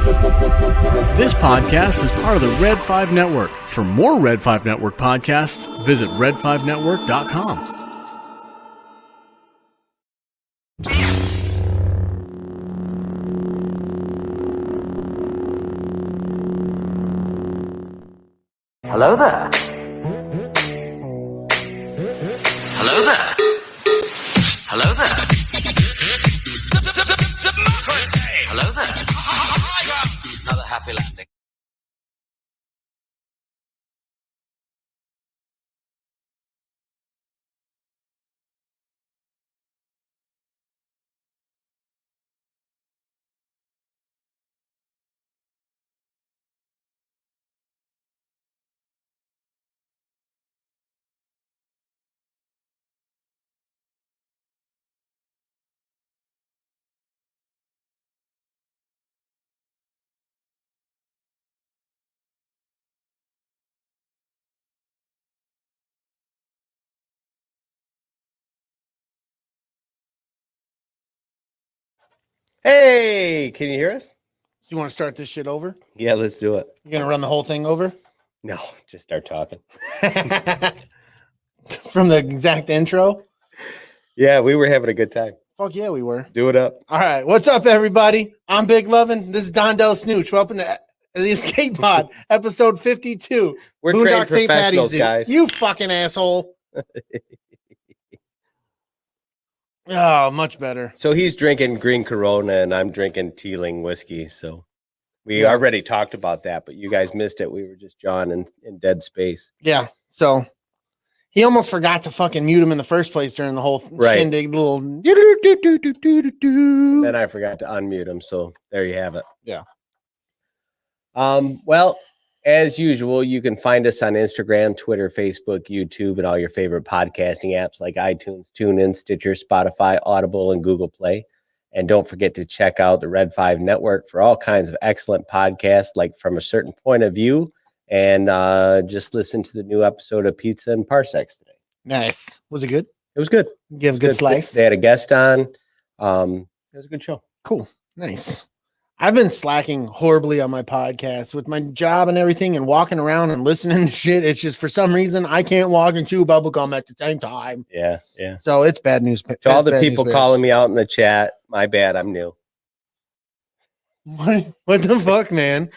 This podcast is part of the Red 5 Network. For more Red 5 Network podcasts, visit red5network.com. Hello there. Hello there. Hello there. Democracy. Hello there. Another happy landing. Hey, can you hear us? You want to start this shit over? Yeah, let's do it. You're going to run the whole thing over? No, just start talking. From the exact intro? Yeah, we were having a good time. Fuck yeah, we were. Do it up. All right. What's up, everybody? I'm Big Lovin. This is Don DellaSnooch. Welcome to the Escape Pod, episode 52. We're Boondock trained professionals, guys. You fucking asshole. Oh, much better. So he's drinking green Corona and I'm drinking Teeling whiskey. So we already talked about that, but you guys missed it. We were just John in dead space. Yeah. So he almost forgot to fucking mute him in the first place during the whole shindig little. Then I forgot to unmute him. So there you have it. Yeah. Well, as usual, you can find us on Instagram, Twitter, Facebook, YouTube, and all your favorite podcasting apps like iTunes, TuneIn, Stitcher, Spotify, Audible, and Google Play. And don't forget to check out the Red 5 Network for all kinds of excellent podcasts, like From a Certain Point of View. And just listen to the new episode of Pizza and Parsecs today. Nice. Was it good? It was good. You have a good slice? They had a guest on. It was a good show. Cool. Nice. I've been slacking horribly on my podcast with my job and everything and walking around and listening to shit. It's just for some reason I can't walk and chew bubblegum at the same time. Yeah, yeah. So it's bad news. To all the people calling me out in the chat, my bad, I'm new. What the fuck, man?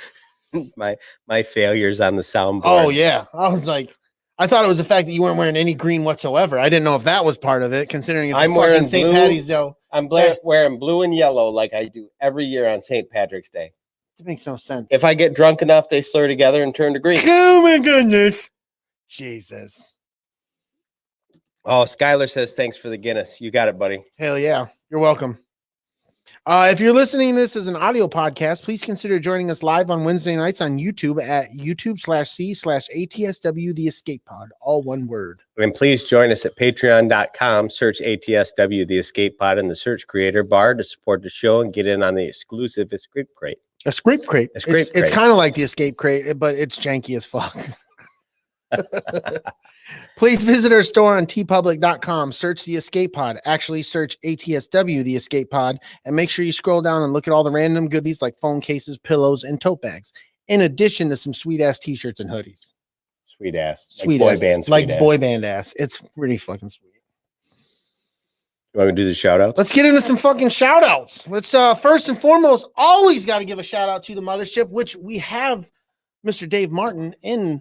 my failures on the soundboard. Oh, yeah. I was like, I thought it was the fact that you weren't wearing any green whatsoever. I didn't know if that was part of it, considering it's I'm wearing St. Patty's, though. I'm wearing blue and yellow like I do every year on St. Patrick's Day. It makes no sense. If I get drunk enough, they slur together and turn to green. Oh, my goodness. Jesus. Oh, Skylar says, thanks for the Guinness. You got it, buddy. Hell yeah. You're welcome. If you're listening to this as an audio podcast, please consider joining us live on Wednesday nights on YouTube at youtube.com/c/ATSW The Escape Pod, all one word. And please join us at patreon.com. Search ATSW The Escape Pod in the search creator bar to support the show and get in on the exclusive Escape Crate. Escape Crate. It's kind of like the Escape Crate, but it's janky as fuck. Please visit our store on tpublic.com. Search the Escape Pod. Actually, search ATSW The Escape Pod, and make sure you scroll down and look at all the random goodies like phone cases, pillows, and tote bags, in addition to some sweet ass t-shirts and hoodies. Sweet ass. Sweet like ass. Boy band, like ass. Boy band ass. It's pretty fucking sweet. You want me to do the shout outs? Let's get into some fucking shout outs. Let's first and foremost, always got to give a shout out to the mothership, which we have Mr. Dave Martin in,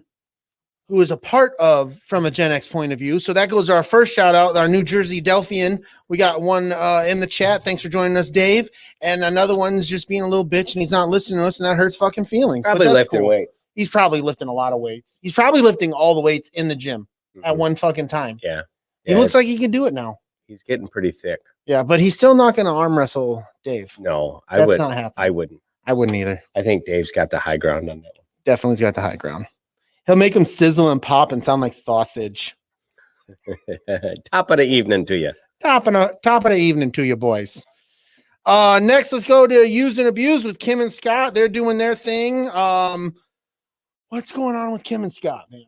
who is a part of From a Gen X point of view. So that goes to our first shout out, our New Jersey Delphian. We got one in the chat. Thanks for joining us, Dave. And another one's just being a little bitch and he's not listening to us, and that hurts fucking feelings. Probably lifting weight. He's probably lifting a lot of weights. He's probably lifting all the weights in the gym at one fucking time. Yeah. He looks like he can do it now. He's getting pretty thick. Yeah, but he's still not going to arm wrestle Dave. No, That's not happening. I wouldn't. I wouldn't either. I think Dave's got the high ground on that one. Definitely's got the high ground. He'll make them sizzle and pop and sound like sausage. Top of the evening to you. Top of the evening to you, boys. Next, let's go to Use and Abuse with Kim and Scott. They're doing their thing. What's going on with Kim and Scott, man?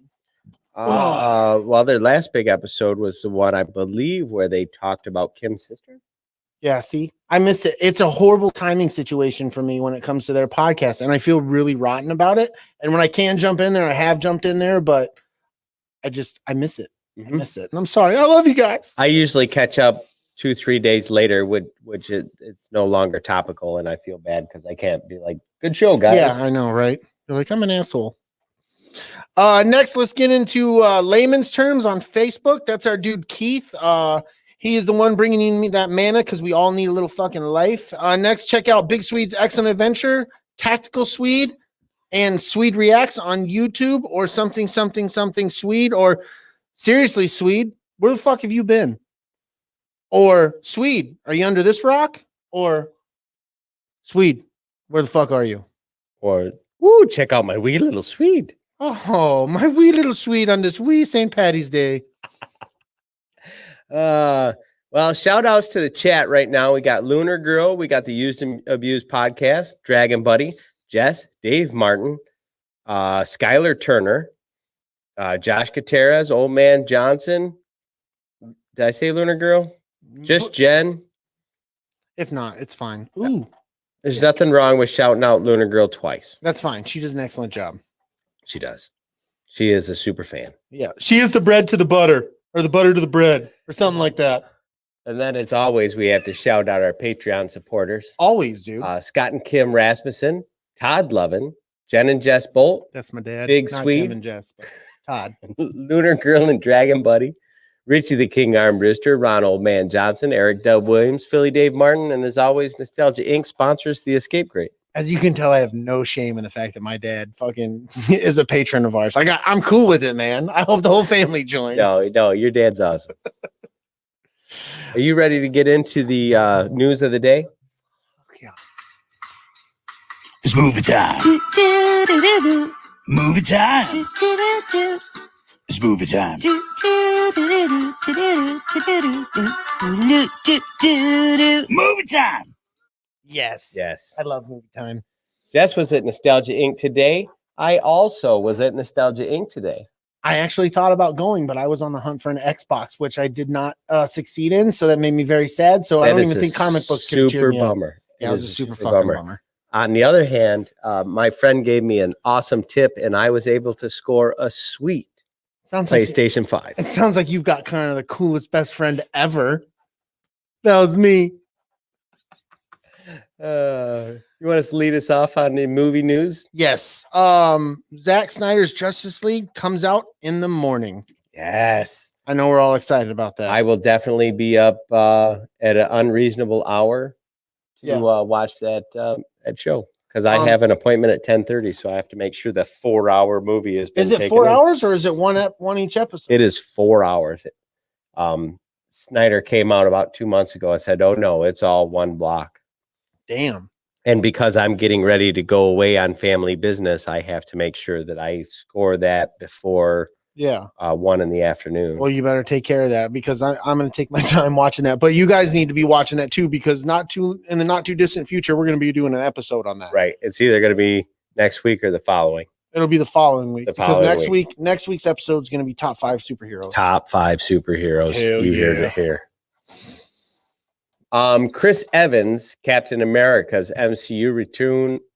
Well, their last big episode was the one, I believe, where they talked about Kim's sister. Yeah, see, I miss it. It's a horrible timing situation for me when it comes to their podcast, and I feel really rotten about it. And when I can jump in there, I have jumped in there, but I miss it. I miss it. And I'm sorry. I love you guys. I usually catch up 2-3 days later, which it's no longer topical, and I feel bad because I can't be like, good show, guys. Yeah, I know, right? You're like, I'm an asshole. Next, let's get into layman's terms on Facebook. That's our dude Keith. He is the one bringing me that mana because we all need a little fucking life. Next, check out Big Swede's Excellent Adventure, Tactical Swede, and Swede Reacts on YouTube, or something Swede, or seriously Swede, where the fuck have you been? Or Swede, are you under this rock? Or Swede, where the fuck are you? Or woo, check out my wee little Swede. Oh, my wee little Swede on this wee St. Patty's Day. Well, shout outs to the chat right now. We got Lunar Girl, we got the Used and Abused podcast, Dragon Buddy, Jess, Dave Martin, Skylar Turner, Josh Gutierrez, Old Man Johnson. Did I say Lunar Girl? Just Jen. If not, it's fine. Ooh, There's nothing wrong with shouting out Lunar Girl twice. that's fine. She does an excellent job. She does. She is a super fan. Yeah, she is the bread to the butter, or the butter to the bread, or something like that. And then, as always, we have to shout out our Patreon supporters. Always, dude. Scott and Kim Rasmussen, Todd Lovin, Jen and Jess Bolt, That's my dad. Big Not Swede. Tim and Jess, but Todd. Lunar Girl and Dragon Buddy, Richie the King Armbruster, Ron Old Man Johnson, Eric Dub Williams, Philly Dave Martin, and as always, Nostalgia Inc. sponsors the Escape Crate. As you can tell, I have no shame in the fact that my dad fucking is a patron of ours. I'm cool with it, man. I hope the whole family joins. No, your dad's awesome. Are you ready to get into the news of the day? Yeah. It's movie time. Movie time. It's movie time. Movie time. Yes. Yes. I love movie time. Jess was at Nostalgia Inc. today. I also was at Nostalgia Inc. today. I actually thought about going, but I was on the hunt for an Xbox, which I did not succeed in. So that made me very sad. So I don't even think comic books could cheer super me up. bummer. Yeah, it was a super fucking bummer. On the other hand, my friend gave me an awesome tip, and I was able to score a sweet Sounds like PlayStation 5. it sounds like you've got kind of the coolest best friend ever. That was me. You want us to lead us off on the movie news? Yes. Zack Snyder's Justice League comes out in the morning. Yes. I know we're all excited about that. I will definitely be up at an unreasonable hour to watch that show, because I have an appointment at 10:30, so I have to make sure the 4-hour movie has been Is it taken 4 in. hours or is it one each episode? It is 4 hours. Snyder came out about 2 months ago and said, oh no, it's all one block. Damn. And because I'm getting ready to go away on family business, I have to make sure that I score that before 1 in the afternoon. Well, you better take care of that, because I'm going to take my time watching that. But you guys need to be watching that too, because in the not too distant future, we're going to be doing an episode on that. Right. It's either going to be next week or the following. It'll be the following week, because following next week's episode is going to be top 5 superheroes. Top 5 superheroes. Hell you heard it here. Chris Evans, Captain America's MCU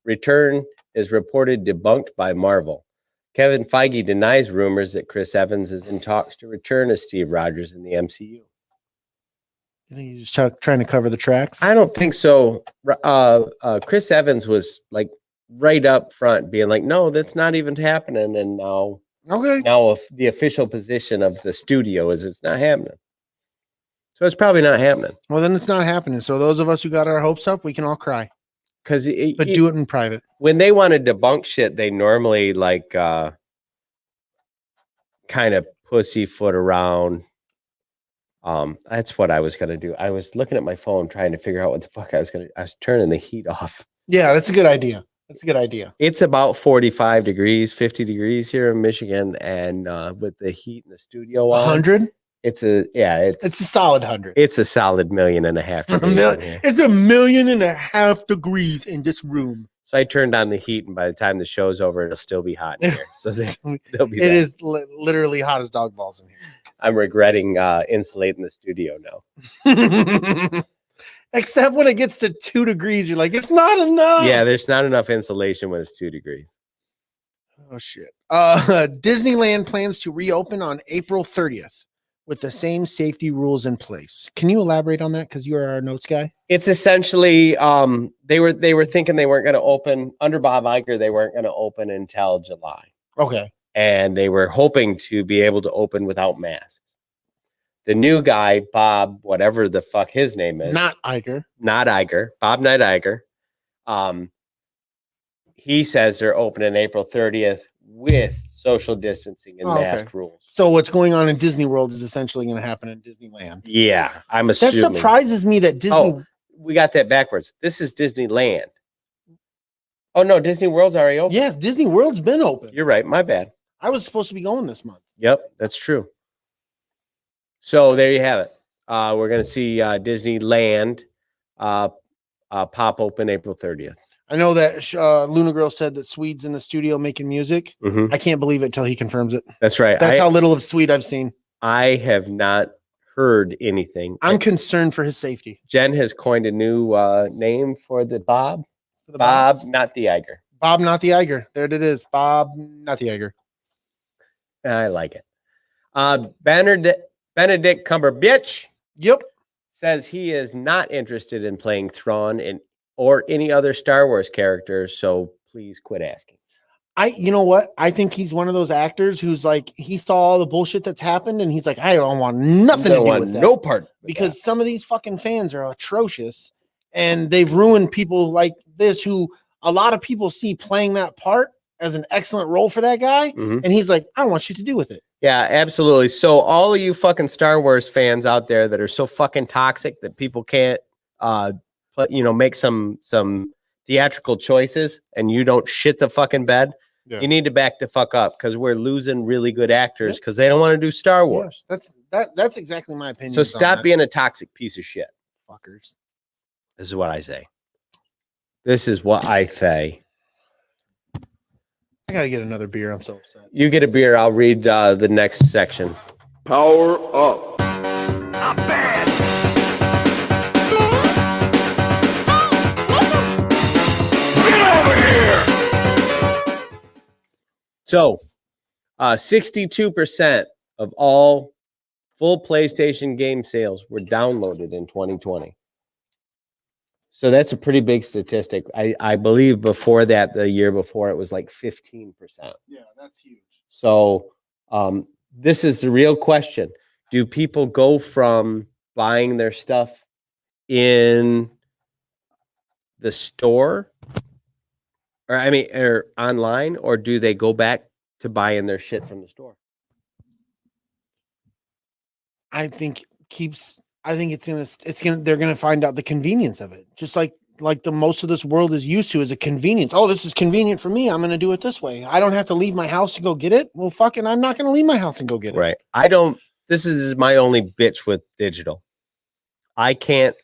return is reported debunked by Marvel. Kevin Feige denies rumors that Chris Evans is in talks to return as Steve Rogers in the MCU. You think he's just trying to cover the tracks? I don't think so. Chris Evans was like right up front being like, no, that's not even happening. And now the official position of the studio is it's not happening. So it's probably not happening. Well, then it's not happening. So those of us who got our hopes up, we can all cry. But do it in private. When they want to debunk shit, they normally like kind of pussyfoot around. That's what I was gonna do. I was looking at my phone trying to figure out what the fuck I was turning the heat off. Yeah, that's a good idea. It's about 45 degrees, 50 degrees here in Michigan, and with the heat in the studio on, 100. It's a solid 100. It's a solid 1.5 million degrees. It's 1.5 million degrees in this room. So I turned on the heat, and by the time the show's over, it'll still be hot in here. So they'll be. It is literally hot as dog balls in here. I'm regretting insulating the studio now. Except when it gets to 2 degrees, you're like, it's not enough. Yeah, there's not enough insulation when it's 2 degrees. Oh shit. Disneyland plans to reopen on April 30th with the same safety rules in place. Can you elaborate on that? Because you are our notes guy. It's essentially they were thinking they weren't going to open under Bob Iger. They weren't going to open until July, Okay. and they were hoping to be able to open without masks. The new guy, Bob, whatever the fuck his name is, Not Iger. Bob Knight Iger. He says they're opening April 30th with social distancing and mask rules. So what's going on in Disney World is essentially going to happen in Disneyland. Yeah, I'm That assuming. surprises me that Disney. Oh, we got that backwards. This is Disneyland. Oh no, Disney World's already open. Yeah, Disney World's been open. You're right. My bad. I was supposed to be going this month. Yep, that's true. So there you have it. We're going to see Disneyland pop open April 30th. I know that Luna Girl said that Swede's in the studio making music. Mhm. I can't believe it till he confirms it. That's right. That's how little of Swede I've seen. I have not heard anything. I'm concerned for his safety. Jen has coined a new name for the Bob. For the Bob, not the Iger. Bob, not the Iger. There it is. Bob, not the Iger. I like it. Benedict Cumberbatch Yep. says he is not interested in playing Thrawn or any other Star Wars character, so please quit asking. You know what? I think he's one of those actors who's like, he saw all the bullshit that's happened and he's like, I don't want nothing to do with that. No part. Because some of these fucking fans are atrocious and they've ruined people like this who a lot of people see playing that part as an excellent role for that guy. Mhm. And he's like, I don't want shit to do with it. Yeah, absolutely. So all of you fucking Star Wars fans out there that are so fucking toxic that people can't make some theatrical choices and you don't shit the fucking bed, you need to back the fuck up because we're losing really good actors because they don't want to do Star Wars. Yeah, that's exactly my opinion. So stop being a toxic piece of shit. Fuckers. This is what I say. This is what I say. I gotta get another beer. I'm so upset. You get a beer. I'll read the next section. Power up. I'm bad. Get over here. So, 62% of all full PlayStation game sales were downloaded in 2020. So that's a pretty big statistic. I believe before that, the year before, it was like 15%. Yeah, that's huge. So this is the real question. Do people go from buying their stuff in the store or online, or do they go back to buying their shit from the store? I think they're gonna find out the convenience of it. Just like the most of this world is used to is a convenience. Oh, this is convenient for me. I'm gonna do it this way. I don't have to leave my house to go get it. Well, fucking, I'm not gonna leave my house and go get it. Right. This is my only bitch with digital. I can't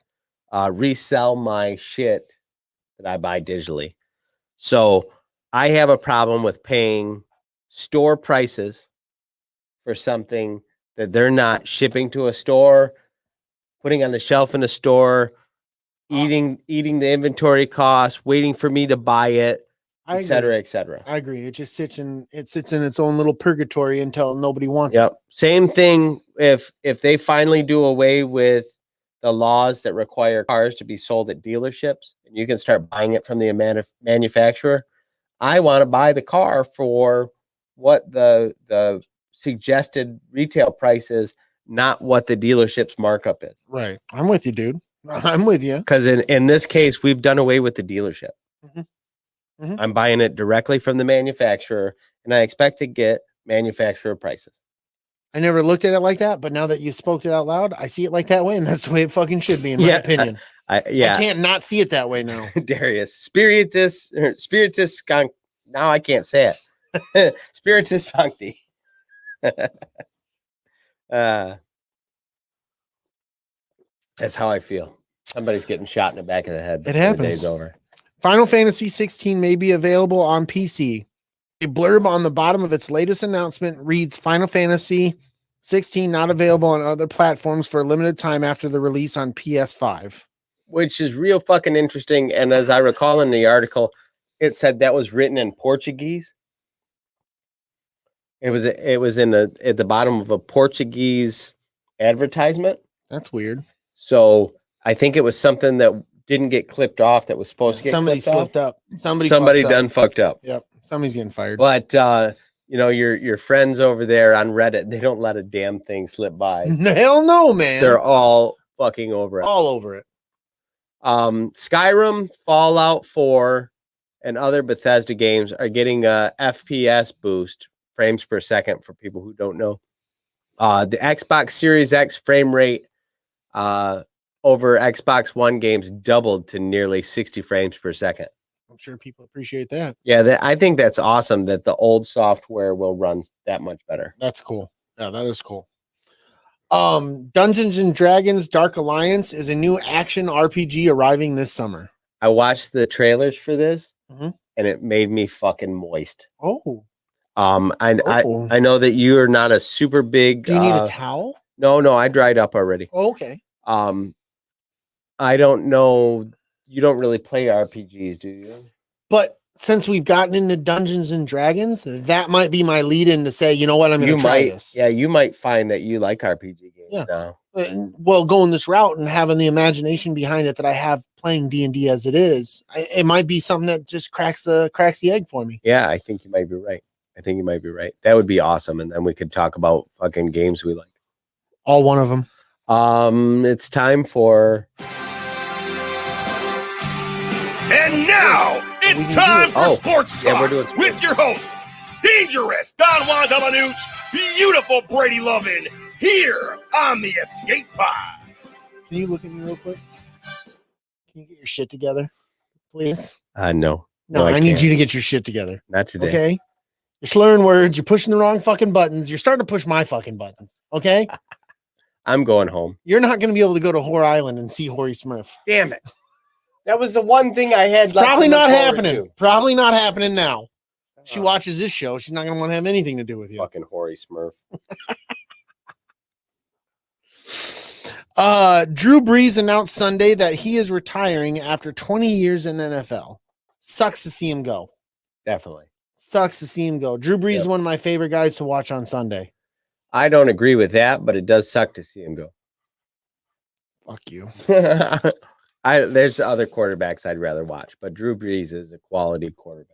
resell my shit that I buy digitally. So I have a problem with paying store prices for something that they're not shipping to a store, putting on the shelf in a store, eating the inventory costs, waiting for me to buy it, et cetera, et cetera. I agree. It just sits in its own little purgatory until nobody wants Yep. it. Same thing if they finally do away with the laws that require cars to be sold at dealerships and you can start buying it from the manufacturer. I want to buy the car for what the suggested retail price is, not what the dealership's markup is. Right. I'm with you, dude. I'm with you. Because in this case, we've done away with the dealership. Mm-hmm. Mm-hmm. I'm buying it directly from the manufacturer, and I expect to get manufacturer prices. I never looked at it like that, but now that you spoke it out loud, I see it like that way, and that's the way it fucking should be, in my opinion. I can't not see it that way now. Darius, spiritus skunk. Now I can't say it. Spiritus sancti. That's how I feel. Somebody's getting shot in the back of the head. It before happens. The day's over. Final Fantasy 16 may be available on PC. A blurb on the bottom of its latest announcement reads, Final Fantasy 16 not available on other platforms for a limited time after the release on PS5. which is real fucking interesting. And as I recall in the article, it said that was written in Portuguese. It was at the bottom of a Portuguese advertisement. That's weird. So I think it was something that didn't get clipped off that was supposed to get Somebody clipped slipped off. up. Somebody Somebody fucked up. fucked up. Yep. Somebody's getting fired. But your friends over there on Reddit, they don't let a damn thing slip by. Hell no, man. They're all fucking over it. all over it. Skyrim, Fallout 4, and other Bethesda games are getting a FPS boost, frames per second, for people who don't know. The Xbox Series X frame rate over Xbox One games doubled to nearly 60 frames per second. I'm sure people appreciate that. Yeah, I think that's awesome that the old software will run that much better. That's cool. Yeah, that is cool. Dungeons and Dragons Dark Alliance is a new action RPG arriving this summer. I watched the trailers for this, Mhm. and it made me fucking moist. Oh, I know that you are not a super big. do you need a towel? No, I dried up already. Oh, okay. I don't know. You don't really play RPGs, do you? But since we've gotten into Dungeons and Dragons, that might be my lead in to say, you know what, I'm going to try this. Yeah, you might find that you like RPG games now. Well, going this route and having the imagination behind it that I have playing D&D as it is, it might be something that just cracks the egg for me. Yeah, I think you might be right. That would be awesome, and then we could talk about fucking games we like. All one of them. It's time for. And now it's time for Sports Talk Yeah, we're doing sports. with your hosts, Dangerous Don Juan DellaSnooch, beautiful Brady Lovin, here on the Escape Pod. Can you look at me real quick? Can you get your shit together, please? No. No, I need can't. you to get your shit together. Not today. Okay? You're slurring words. You're pushing the wrong fucking buttons. You're starting to push my fucking buttons. Okay? I'm going home. You're not going to be able to go to Whore Island and see Hoary Smurf. Damn it. That was the one thing I had. It's probably not happening. Probably not happening now. She watches this show. She's not going to want to have anything to do with you. Fucking hoary Smurf. Drew Brees announced Sunday that he is retiring after 20 years in the NFL. Sucks to see him go. Definitely. Sucks to see him go. Drew Brees is one of my favorite guys to watch on Sunday. I don't agree with that, but it does suck to see him go. Fuck you. There's other quarterbacks I'd rather watch, but Drew Brees is a quality quarterback.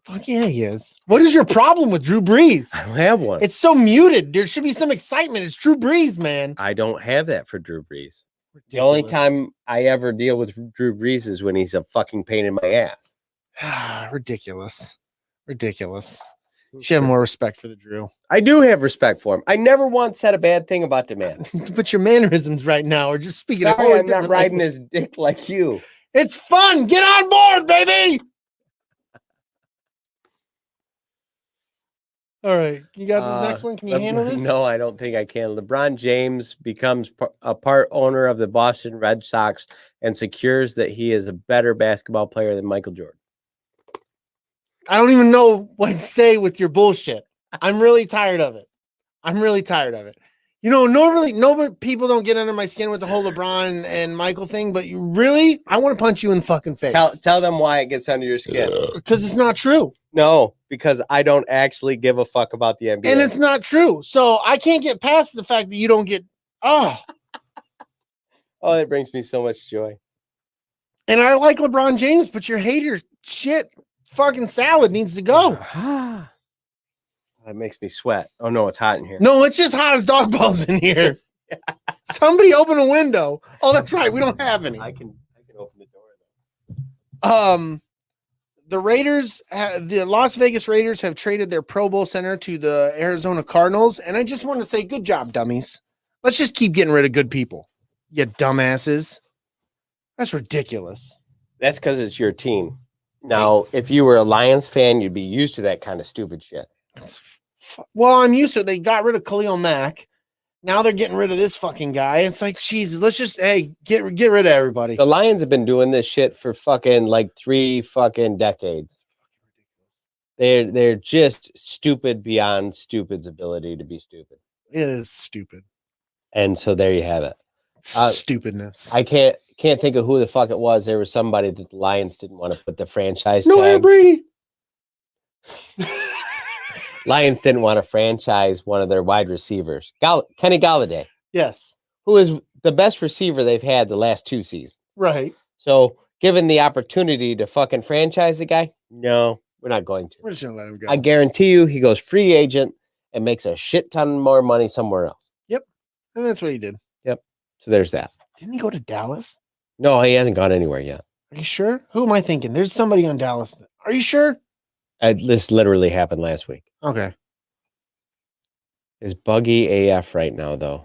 Fuck yeah, he is. What is your problem with Drew Brees? I don't have one. It's so muted. There should be some excitement. It's Drew Brees, man. I don't have that for Drew Brees. Ridiculous. The only time I ever deal with Drew Brees is when he's a fucking pain in my ass. Ridiculous. You should have more respect for the Drew. I do have respect for him. I never once said a bad thing about the man. But your mannerisms right now are just speaking of Sorry, I'm not riding his dick like you. It's fun. Get on board, baby. All right. You got this next one? Can you handle this? No, I don't think I can. LeBron James becomes a part owner of the Boston Red Sox and secures that he is a better basketball player than Michael Jordan. I don't even know what to say with your bullshit. I'm really tired of it. You know, normally people don't get under my skin with the whole LeBron and Michael thing, but I want to punch you in the fucking face. Tell them why it gets under your skin. Because it's not true. No, because I don't actually give a fuck about the NBA. And it's not true. So I can't get past the fact that you don't get, oh, that brings me so much joy. And I like LeBron James, but your hater shit fucking salad needs to go. That makes me sweat. Oh no, it's hot in here. No, it's just hot as dog balls in here. Somebody open a window. Oh, that's right. We don't have any. I can open the door though. The Las Vegas Raiders have traded their Pro Bowl center to the Arizona Cardinals, and I just want to say, good job, dummies. Let's just keep getting rid of good people. You dumbasses. That's ridiculous. That's because it's your team. Now, if you were a Lions fan, you'd be used to that kind of stupid shit. Well, I'm used to it. They got rid of Khalil Mack. Now they're getting rid of this fucking guy. It's like, Jesus, let's just, get rid of everybody. The Lions have been doing this shit for fucking like 3 fucking decades. They're just stupid beyond stupid's ability to be stupid. It is stupid. And so there you have it. Stupidness. I can't Can't think of who the fuck it was. There was somebody that the Lions didn't want to put the franchise No, tag. Brady. Lions didn't want to franchise one of their wide receivers, Kenny Galladay, Yes. who is the best receiver they've had the last 2 seasons. Right. So, given the opportunity to fucking franchise the guy, no, we're not going to. We're just gonna let him go. I guarantee you, he goes free agent and makes a shit ton more money somewhere else. Yep. And that's what he did. Yep. So there's that. Didn't he go to Dallas? No, he hasn't gone anywhere yet. Are you sure? Who am I thinking? There's somebody on Dallas. Are you sure? This literally happened last week. Okay. Is buggy AF right now, though.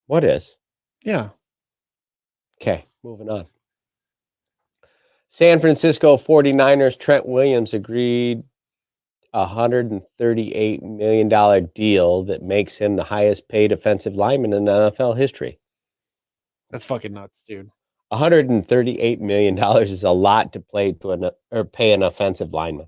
What is? Yeah. Okay, moving on. San Francisco 49ers Trent Williams agreed a $138 million deal that makes him the highest paid offensive lineman in NFL history. That's fucking nuts, dude. $138 million is a lot to pay an offensive lineman.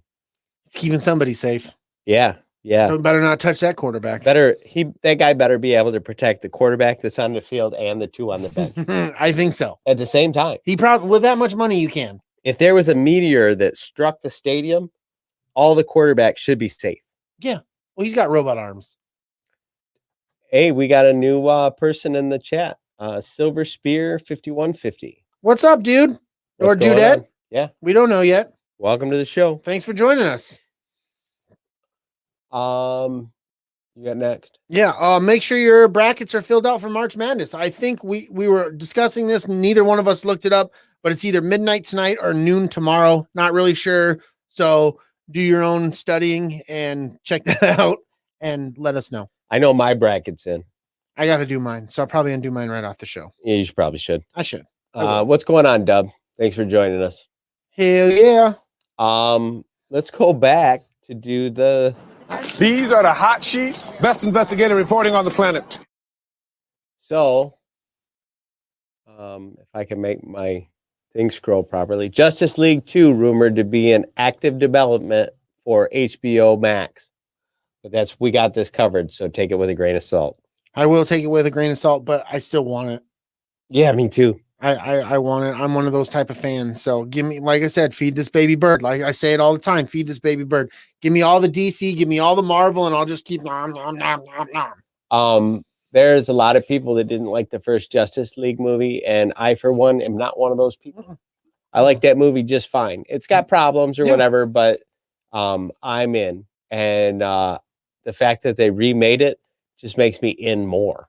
It's keeping somebody safe. Yeah. Better not touch that quarterback. That guy better be able to protect the quarterback that's on the field and the 2 on the bench I think so. at the same time. He probably, with that much money, you can. If there was a meteor that struck the stadium, all the quarterbacks should be safe. Yeah. Well, he's got robot arms. Hey, we got a new person in the chat. Silver Spear 5150. What's up, dude? Or What's going dudette? on? Yeah. We don't know yet. Welcome to the show. Thanks for joining us. You got next. Yeah. Make sure your brackets are filled out for March Madness. I think we were discussing this. Neither one of us looked it up, but it's either midnight tonight or noon tomorrow. Not really sure. So do your own studying and check that out and let us know. I know my bracket's in. I got to do mine. So I'll probably undo mine right off the show. Yeah, you probably should. I should. What's going on, Dub? Thanks for joining us. Hell yeah. Let's go back to do the... These are the hot sheets. Best investigator reporting on the planet. So, if I can make my thing scroll properly. Justice League 2 rumored to be in active development for HBO Max. But we got this covered, so take it with a grain of salt. I will take it with a grain of salt, but I still want it. Yeah, me too. I want it. I'm one of those type of fans. So give me, like I said, feed this baby bird. Like I say it all the time, feed this baby bird. Give me all the DC, give me all the Marvel, and I'll just keep nom, nom, nom, nom, nom. There's a lot of people that didn't like the first Justice League movie, and I, for one, am not one of those people. I like that movie just fine. It's got problems or whatever, but I'm in. And the fact that they remade it just makes me in more.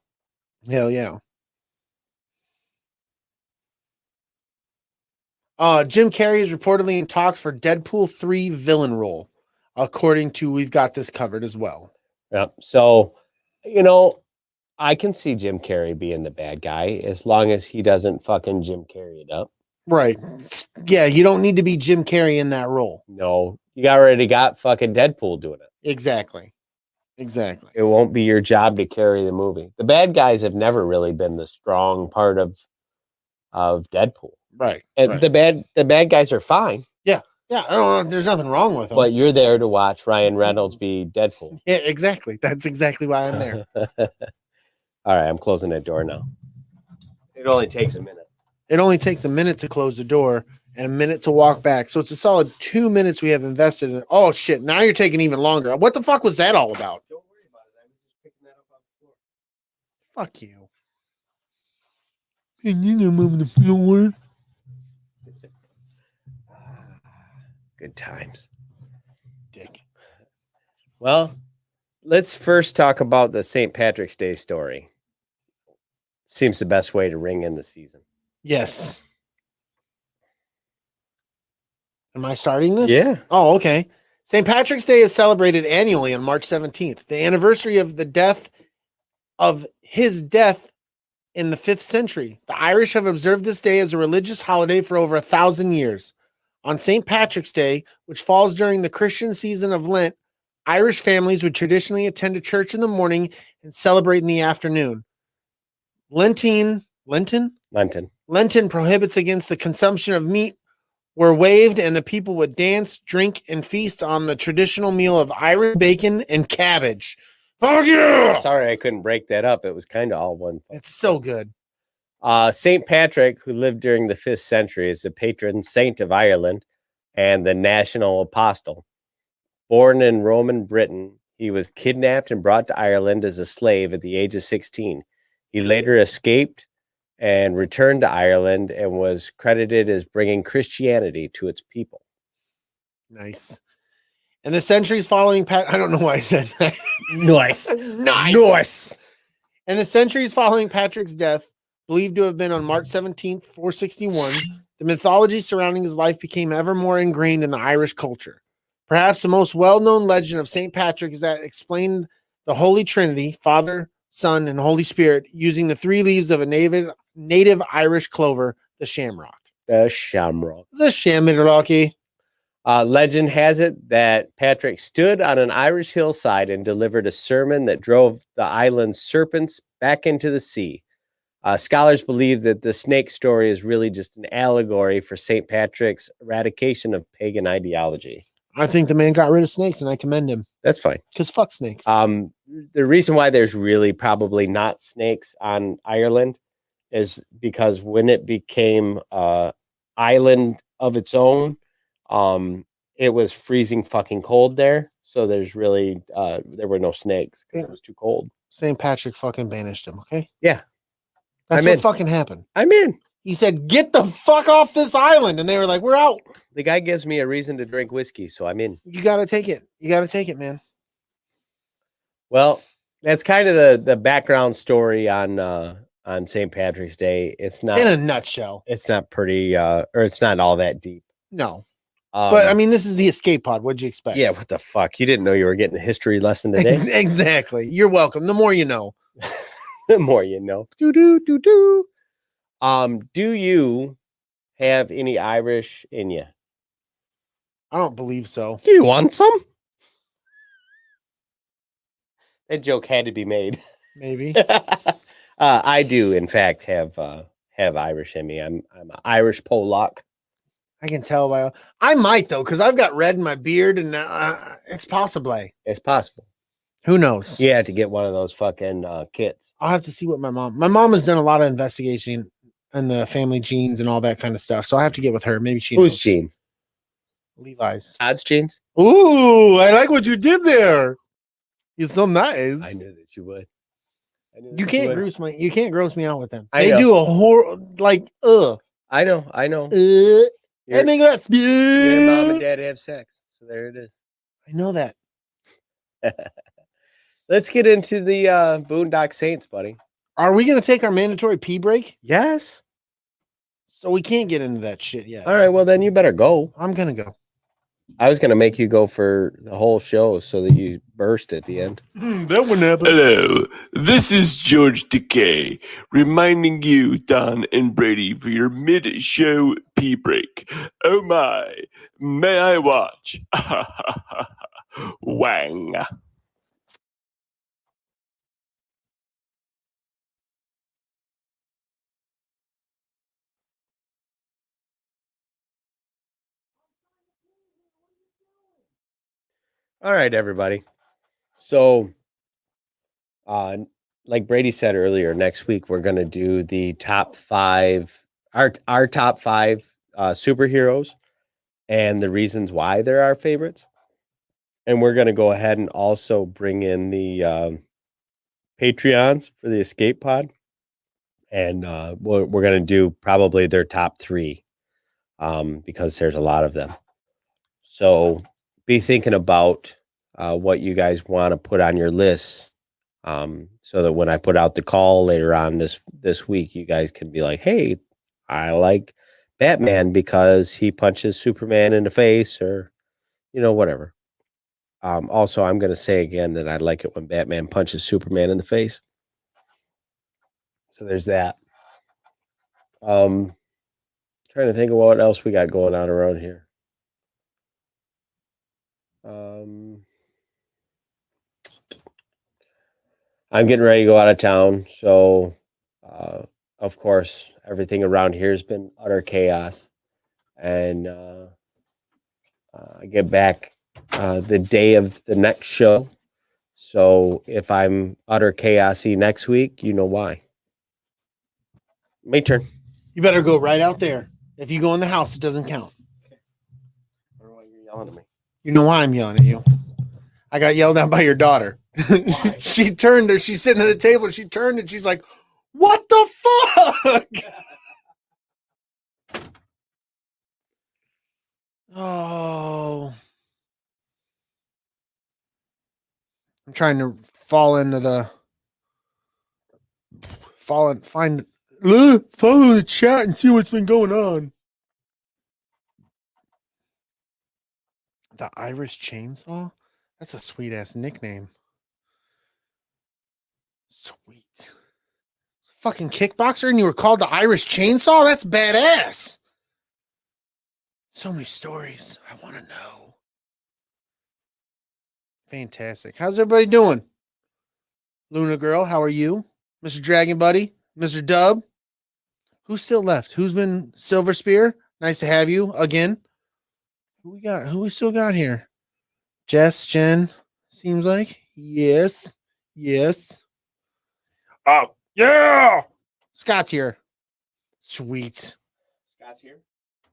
Hell yeah. Jim Carrey is reportedly in talks for Deadpool 3 villain role, according to We've Got This Covered as well. Yep. So, I can see Jim Carrey being the bad guy as long as he doesn't fucking Jim Carrey it up. Right. Yeah, you don't need to be Jim Carrey in that role. No, you already got fucking Deadpool doing it. Exactly. It won't be your job to carry the movie. The bad guys have never really been the strong part of Deadpool. Right. And right. the bad guys are fine. Yeah. I don't know. There's nothing wrong with them. But you're there to watch Ryan Reynolds be Deadpool. Yeah, exactly. That's exactly why I'm there. All right, I'm closing that door now. It only takes a minute. It only takes a minute to close the door and a minute to walk back. So it's a solid 2 minutes we have invested in. Oh, shit. Now you're taking even longer. What the fuck was that all about? Don't worry about it. I'm just picking that up off the floor. Fuck you. And you gonna move the floor? Good times. Dick. Well, let's first talk about the St. Patrick's Day story. Seems the best way to ring in the season. Yes. Am I starting this? Yeah. Oh, okay. St. Patrick's Day is celebrated annually on March 17th, the anniversary of his death in the 5th century. The Irish have observed this day as a religious holiday for over 1,000 years. On St. Patrick's Day, which falls during the Christian season of Lent, Irish families would traditionally attend a church in the morning and celebrate in the afternoon. Lenten prohibits against the consumption of meat were waived, and the people would dance, drink, and feast on the traditional meal of Irish bacon and cabbage. Fuck yeah! Sorry, I couldn't break that up. It was kind of all one. It's so good. St. Patrick, who lived during the 5th century, is the patron saint of Ireland and the national apostle. Born in Roman Britain, he was kidnapped and brought to Ireland as a slave at the age of 16. He later escaped and returned to Ireland and was credited as bringing Christianity to its people. Nice. And the centuries following I don't know why I said that. Nice. Nice. And the centuries following Patrick's death, believed to have been on March 17th, 461, the mythology surrounding his life became ever more ingrained in the Irish culture. Perhaps the most well-known legend of St. Patrick is that explained the Holy Trinity, Father, Son, and Holy Spirit, using the 3 leaves of a native Irish clover, the shamrock. The shamrock. The shamrocky. Legend has it that Patrick stood on an Irish hillside and delivered a sermon that drove the island's serpents back into the sea. Scholars believe that the snake story is really just an allegory for St. Patrick's eradication of pagan ideology. I think the man got rid of snakes, and I commend him. That's fine. Because fuck snakes. The reason why there's really probably not snakes on Ireland is because when it became island of its own, it was freezing fucking cold there. So there's really there were no snakes because it was too cold. St. Patrick fucking banished him, okay? Yeah. That's what fucking happened. I'm in. He said, get the fuck off this island. And they were like, we're out. The guy gives me a reason to drink whiskey, so I'm in. You got to take it. You got to take it, man. Well, that's kind of the background story on St. Patrick's Day. It's not in a nutshell. It's not pretty, or it's not all that deep. No. But I mean, this is the escape pod. What'd you expect? Yeah, what the fuck? You didn't know you were getting a history lesson today? Exactly. You're welcome. The more you know. The more you know. Do you have any Irish in you? I don't believe so. Do you want some? That joke had to be made. Maybe. I do, in fact, have Irish in me. I'm an Irish Polak. I can tell by. I might though, because I've got red in my beard, and it's possible. It's possible. Who knows? You have to get one of those fucking kits. I'll have to see what my mom has done a lot of investigation and the family genes and all that kind of stuff. So I have to get with her. Maybe she Whose knows. genes? Levi's. Todd's genes? Ooh, I like what you did there. You're so nice. I knew that you would. You can't gross me out with them. I They know. do a horror like I know. Your Your mom and dad have sex. So there it is. I know that. Let's get into the Boondock Saints, buddy. Are we gonna take our mandatory pee break? Yes. So we can't get into that shit yet. All right. Well, then you better go. I'm gonna go. I was going to make you go for the whole show so that you burst at the end. That wouldn't happen. Hello, this is George Decay, reminding you, Don and Brady, for your mid-show pee break. Oh my, may I watch? Wang. All right, everybody. So, like Brady said earlier, next week we're going to do the top 5, our top 5 superheroes and the reasons why they're our favorites. And we're going to go ahead and also bring in the Patreons for the escape pod. And we're going to do probably their top 3 because there's a lot of them. So be thinking about what you guys want to put on your list, so that when I put out the call later on this week, you guys can be like, hey, I like Batman because he punches Superman in the face, or whatever. Also, I'm going to say again that I like it when Batman punches Superman in the face. So there's that. Trying to think of what else we got going on around here. I'm getting ready to go out of town, so of course everything around here has been utter chaos, and I get back the day of the next show. So if I'm utter chaosy next week, you know why. My turn. You better go right out there. If you go in the house, it doesn't count. I don't know why you're yelling at me. You know why I'm yelling at you. I got yelled at by your daughter. She turned there. She's sitting at the table. She turned and she's like, what the fuck? Oh. I'm trying to follow the chat and see what's been going on. The Irish Chainsaw? That's a sweet ass nickname. Sweet. Fucking kickboxer and you were called the Irish Chainsaw? That's badass. So many stories. I want to know. Fantastic. How's everybody doing? Luna Girl, how are you? Mr. Dragon Buddy? Mr. Dub? Who's still left? Who's been Silver Spear? Nice to have you again. Who we still got here? Jess, Jen, seems like. Yes. Oh, yeah. Scott's here. Sweet. Scott's here?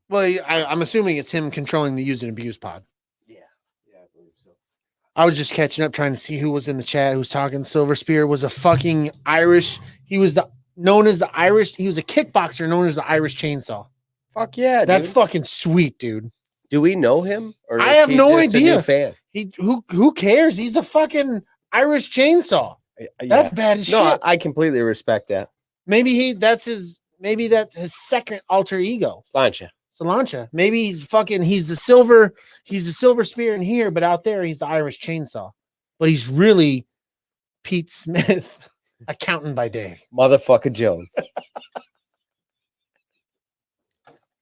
Well, I'm assuming it's him controlling the use and abuse pod. Yeah, I believe so. I was just catching up, trying to see who was in the chat, who was talking. Silver Spear was a fucking Irish. He was known as the Irish. He was a kickboxer known as the Irish Chainsaw. Fuck yeah, dude. That's fucking sweet, dude. Do we know him? Or I is have he no just a idea. new fan? Who cares? He's the fucking Irish Chainsaw. That's bad as No, shit. I completely respect that. Maybe that's his second alter ego. Solancha. Maybe he's the silver spear in here, but out there he's the Irish Chainsaw. But he's really Pete Smith, accountant by day. Motherfucker Jones.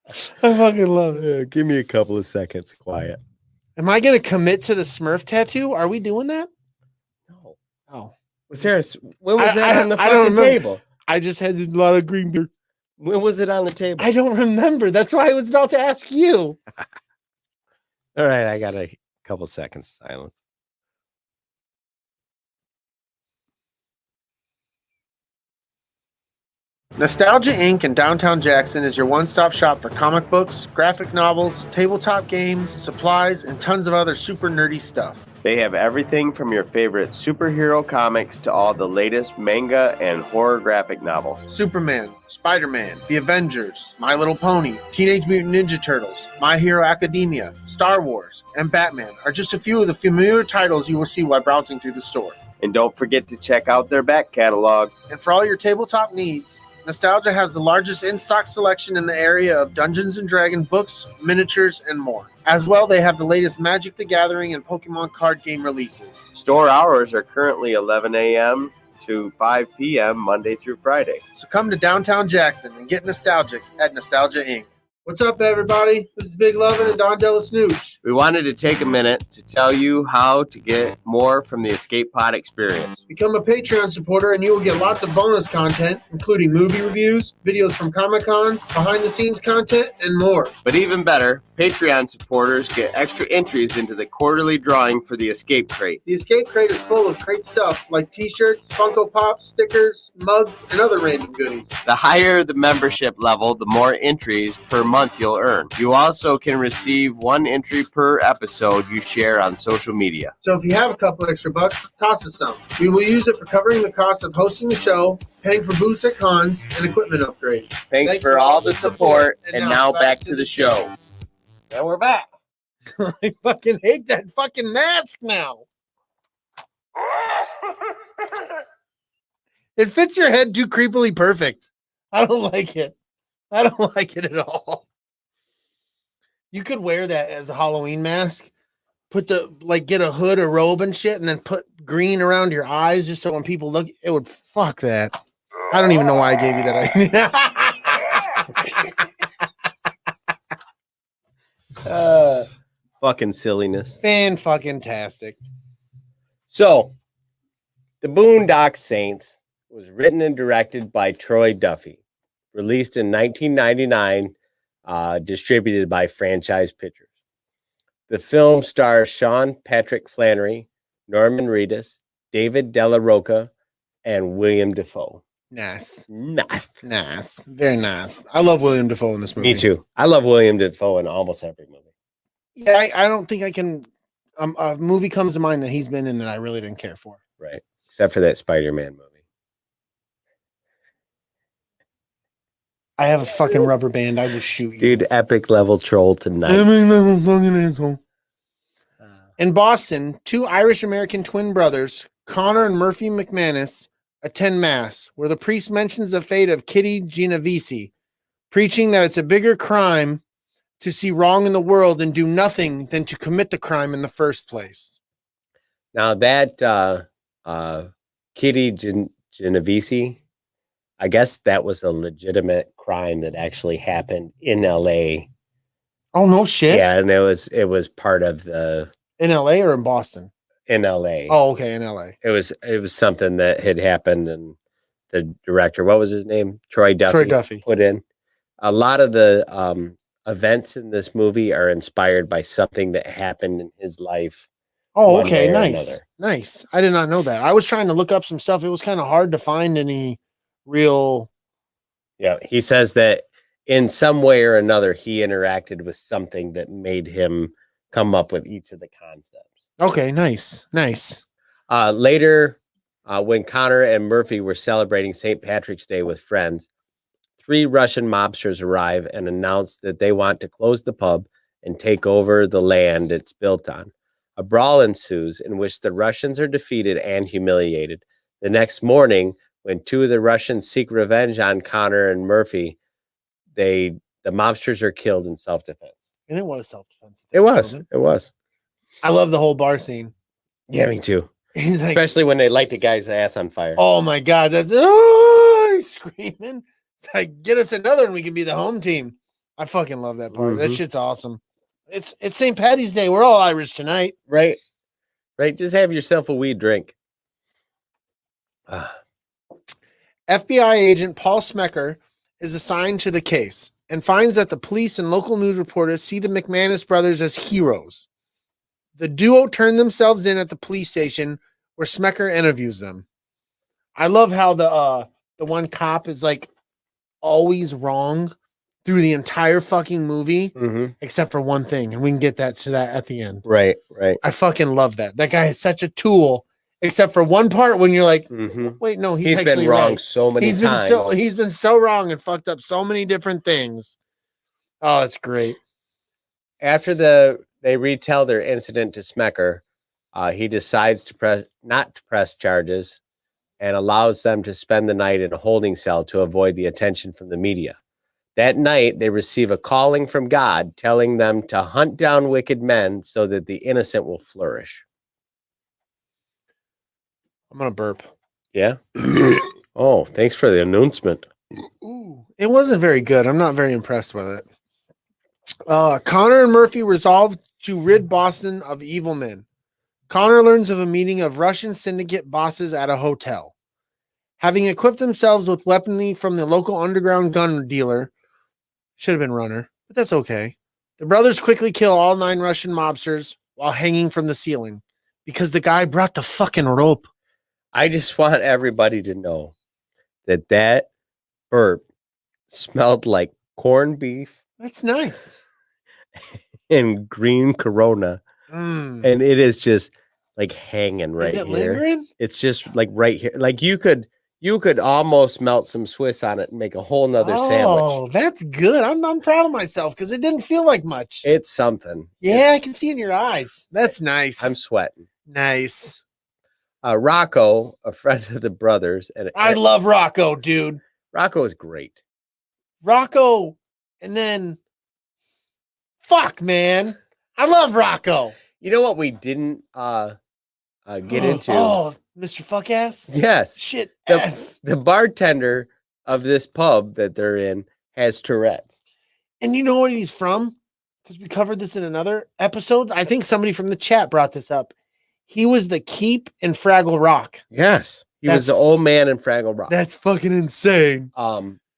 I fucking love it. Give me a couple of seconds. Quiet. Am I gonna commit to the Smurf tattoo? Are we doing that? No. Oh. When was that on the I don't fucking remember. table? I just had a lot of green beer. When was it on the table? I don't remember. That's why I was about to ask you. All right, I got a couple seconds silence. Nostalgia Inc. in downtown Jackson is your one-stop shop for comic books, graphic novels, tabletop games, supplies, and tons of other super nerdy stuff. They have everything from your favorite superhero comics to all the latest manga and horror graphic novels. Superman, Spider-Man, The Avengers, My Little Pony, Teenage Mutant Ninja Turtles, My Hero Academia, Star Wars, and Batman are just a few of the familiar titles you will see while browsing through the store. And don't forget to check out their back catalog. And for all your tabletop needs, Nostalgia has the largest in-stock selection in the area of Dungeons & Dragons books, miniatures, and more. As well, they have the latest Magic the Gathering and Pokemon card game releases. Store hours are currently 11 a.m. to 5 p.m. Monday through Friday. So come to downtown Jackson and get nostalgic at Nostalgia Inc. What's up, everybody? This is Big Lovin and Don DellaSnooch. We wanted to take a minute to tell you how to get more from the Escape Pod experience. Become a Patreon supporter and you will get lots of bonus content, including movie reviews, videos from Comic-Cons, behind-the-scenes content, and more. But even better, Patreon supporters get extra entries into the quarterly drawing for the Escape Crate. The Escape Crate is full of great stuff like t-shirts, Funko Pops, stickers, mugs, and other random goodies. The higher the membership level, the more entries per month you'll earn. You also can receive one entry per episode you share on social media. So if you have a couple extra bucks, toss us some. We will use it for covering the cost of hosting the show, paying for booths at cons, and equipment upgrades. Thanks for all the support, and now back to the show. And we're back. I fucking hate that fucking mask now. It fits your head too creepily perfect. I don't like it. I don't like it at all. You could wear that as a Halloween mask. Get a hood, a robe and shit, and then put green around your eyes just so when people look, it would fuck that. I don't even know why I gave you that idea. Fucking silliness. Fan-fucking-tastic. So, The Boondock Saints was written and directed by Troy Duffy. Released in 1999, distributed by Franchise Pictures. The film stars Sean Patrick Flannery, Norman Reedus, David Della Rocca, and William Dafoe. Nice. Nice. Very nice. I love William Dafoe in this movie. Me too. I love William Dafoe in almost every movie. Yeah, I don't think I can. A movie comes to mind that he's been in that I really didn't care for. Right. Except for that Spider-Man movie. I have a fucking rubber band. I just shoot you. Dude, epic level troll tonight. In Boston, 2 Irish-American twin brothers, Connor and Murphy McManus, attend Mass, where the priest mentions the fate of Kitty Genovese, preaching that it's a bigger crime to see wrong in the world and do nothing than to commit the crime in the first place. Now that Kitty Genovese, I guess that was a legitimate crime that actually happened in LA. Oh, no shit. Yeah, and it was part of the In LA or in Boston? in LA. Oh, okay, in LA. It was something that had happened, and the director, what was his name? Troy Duffy. Put in a lot of the events in this movie are inspired by something that happened in his life. Oh, okay, nice. I did not know that. I was trying to look up some stuff. It was kind of hard to find any real. Yeah, he says that in some way or another, he interacted with something that made him come up with each of the concepts. Okay, nice. Later, when Connor and Murphy were celebrating St. Patrick's Day with friends, 3 Russian mobsters arrive and announce that they want to close the pub and take over the land it's built on. A brawl ensues in which the Russians are defeated and humiliated. The next morning, when 2 of the Russians seek revenge on Connor and Murphy, the mobsters are killed in self-defense. And it was self-defense. It was. I love the whole bar scene. Yeah, me too. He's like, especially when they light the guy's ass on fire. Oh my God, that's he's screaming. It's like, get us another and we can be the home team. I fucking love that part. That shit's awesome. It's St. Patty's Day. We're all Irish tonight. Right. Just have yourself a wee drink. FBI agent Paul Smecker is assigned to the case and finds that the police and local news reporters see the McManus brothers as heroes. The duo turn themselves in at the police station where Smecker interviews them. I love how the one cop is like always wrong through the entire fucking movie, except for one thing, and we can get to that at the end. Right. I fucking love that. That guy is such a tool, except for one part when you're like, wait, no, he's been wrong so many times. He's been so wrong and fucked up so many different things. Oh, it's great. After they retell their incident to Smecker, he decides not to press charges and allows them to spend the night in a holding cell to avoid the attention from the media. That night, they receive a calling from God telling them to hunt down wicked men so that the innocent will flourish. I'm going to burp. Yeah? Oh, thanks for the announcement. Ooh, it wasn't very good. I'm not very impressed with it. Connor and Murphy resolve to rid Boston of evil men. Connor learns of a meeting of Russian syndicate bosses at a hotel. Having equipped themselves with weaponry from the local underground gun dealer, should have been Runner, but that's okay. The brothers quickly kill all 9 Russian mobsters while hanging from the ceiling because the guy brought the fucking rope. I just want everybody to know that burp smelled like corned beef. That's nice. And green Corona. And it is just like hanging right here. Lingering? It's just like right here. Like you could almost melt some Swiss on it and make a whole nother sandwich. Oh, that's good. I'm proud of myself because it didn't feel like much. It's something. Yeah, I can see in your eyes. That's nice. I'm sweating. Nice. Rocco, a friend of the brothers. And I love Rocco, dude. Rocco is great. Rocco, and then fuck, man. I love Rocco. You know what we didn't get into? Oh, Mr. Fuck Ass? Yes. Shit ass. The bartender of this pub that they're in has Tourette's. And you know what he's from? Because we covered this in another episode. I think somebody from the chat brought this up. He was the Keep in Fraggle Rock. Yes. He was the old man in Fraggle Rock. That's fucking insane.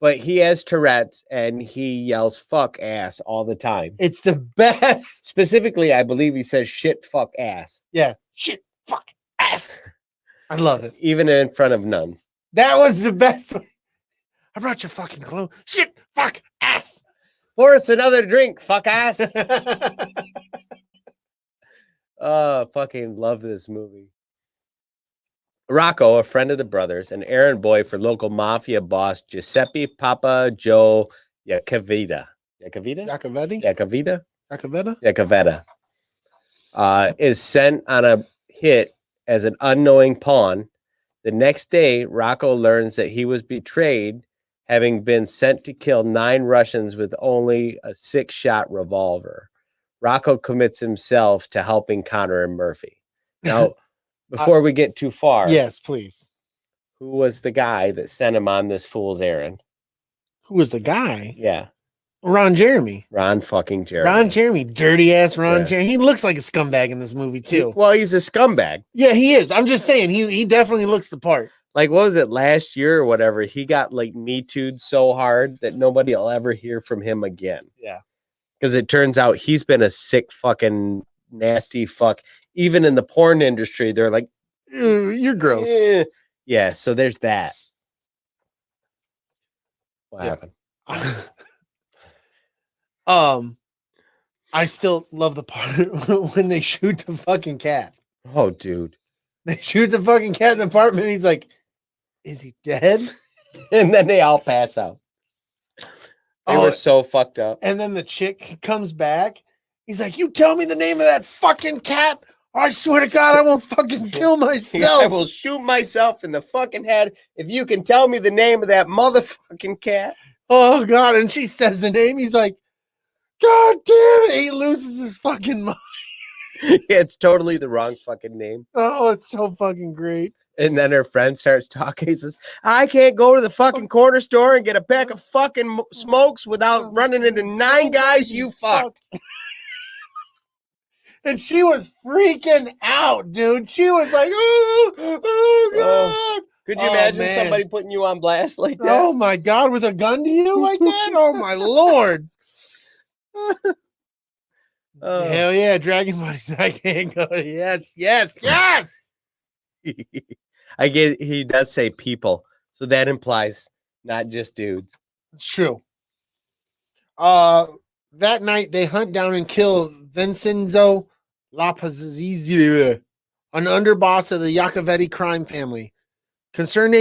But he has Tourette's and he yells fuck ass all the time. It's the best. Specifically, I believe he says shit fuck ass. Yeah. Shit fuck ass. I love it. Even in front of nuns. That was the best one. I brought your fucking cologne. Shit, fuck, ass. Pour us another drink, fuck ass. Fucking love this movie. Rocco, a friend of the brothers, an errand boy for local mafia boss Giuseppe Papa Joe Iacovetta. Is sent on a hit as an unknowing pawn. The next day, Rocco learns that he was betrayed, having been sent to kill 9 Russians with only a 6-shot revolver. Rocco commits himself to helping Connor and Murphy. Now, before we get too far, yes, please. Who was the guy that sent him on this fool's errand? Who was the guy? Yeah. Ron Jeremy. Ron fucking Jeremy. Ron Jeremy. Dirty ass Ron Jeremy. He looks like a scumbag in this movie, too. Well, he's a scumbag. Yeah, he is. I'm just saying, he definitely looks the part. Like, what was it, last year or whatever? He got, like, Me Too'd so hard that nobody will ever hear from him again. Yeah. Because it turns out he's been a sick fucking nasty fuck. Even in the porn industry, they're like, you're gross. Yeah, so there's that. What happened? I still love the part when they shoot the fucking cat. Oh, dude. They shoot the fucking cat in the apartment. He's like, is he dead? And then they all pass out. They were so fucked up. And then the chick comes back. He's like, you tell me the name of that fucking cat, or I swear to God, I won't fucking kill myself. I will shoot myself in the fucking head if you can tell me the name of that motherfucking cat. Oh, God. And she says the name. He's like, God damn it. He loses his fucking mind. Yeah, it's totally the wrong fucking name. Oh, it's so fucking great. And then her friend starts talking. He says, I can't go to the fucking corner store and get a pack of fucking smokes without running into 9 guys you fucked. And she was freaking out, dude. She was like, oh God. Could you imagine somebody putting you on blast like that? Oh, my God, with a gun to you like that? Oh, my Lord. Hell yeah, Dragon Buddies. I can't go. Yes. I get he does say people, so that implies not just dudes. It's true. That night they hunt down and kill Vincenzo Lapazzi, an underboss of the Iacovetta crime family. Concerned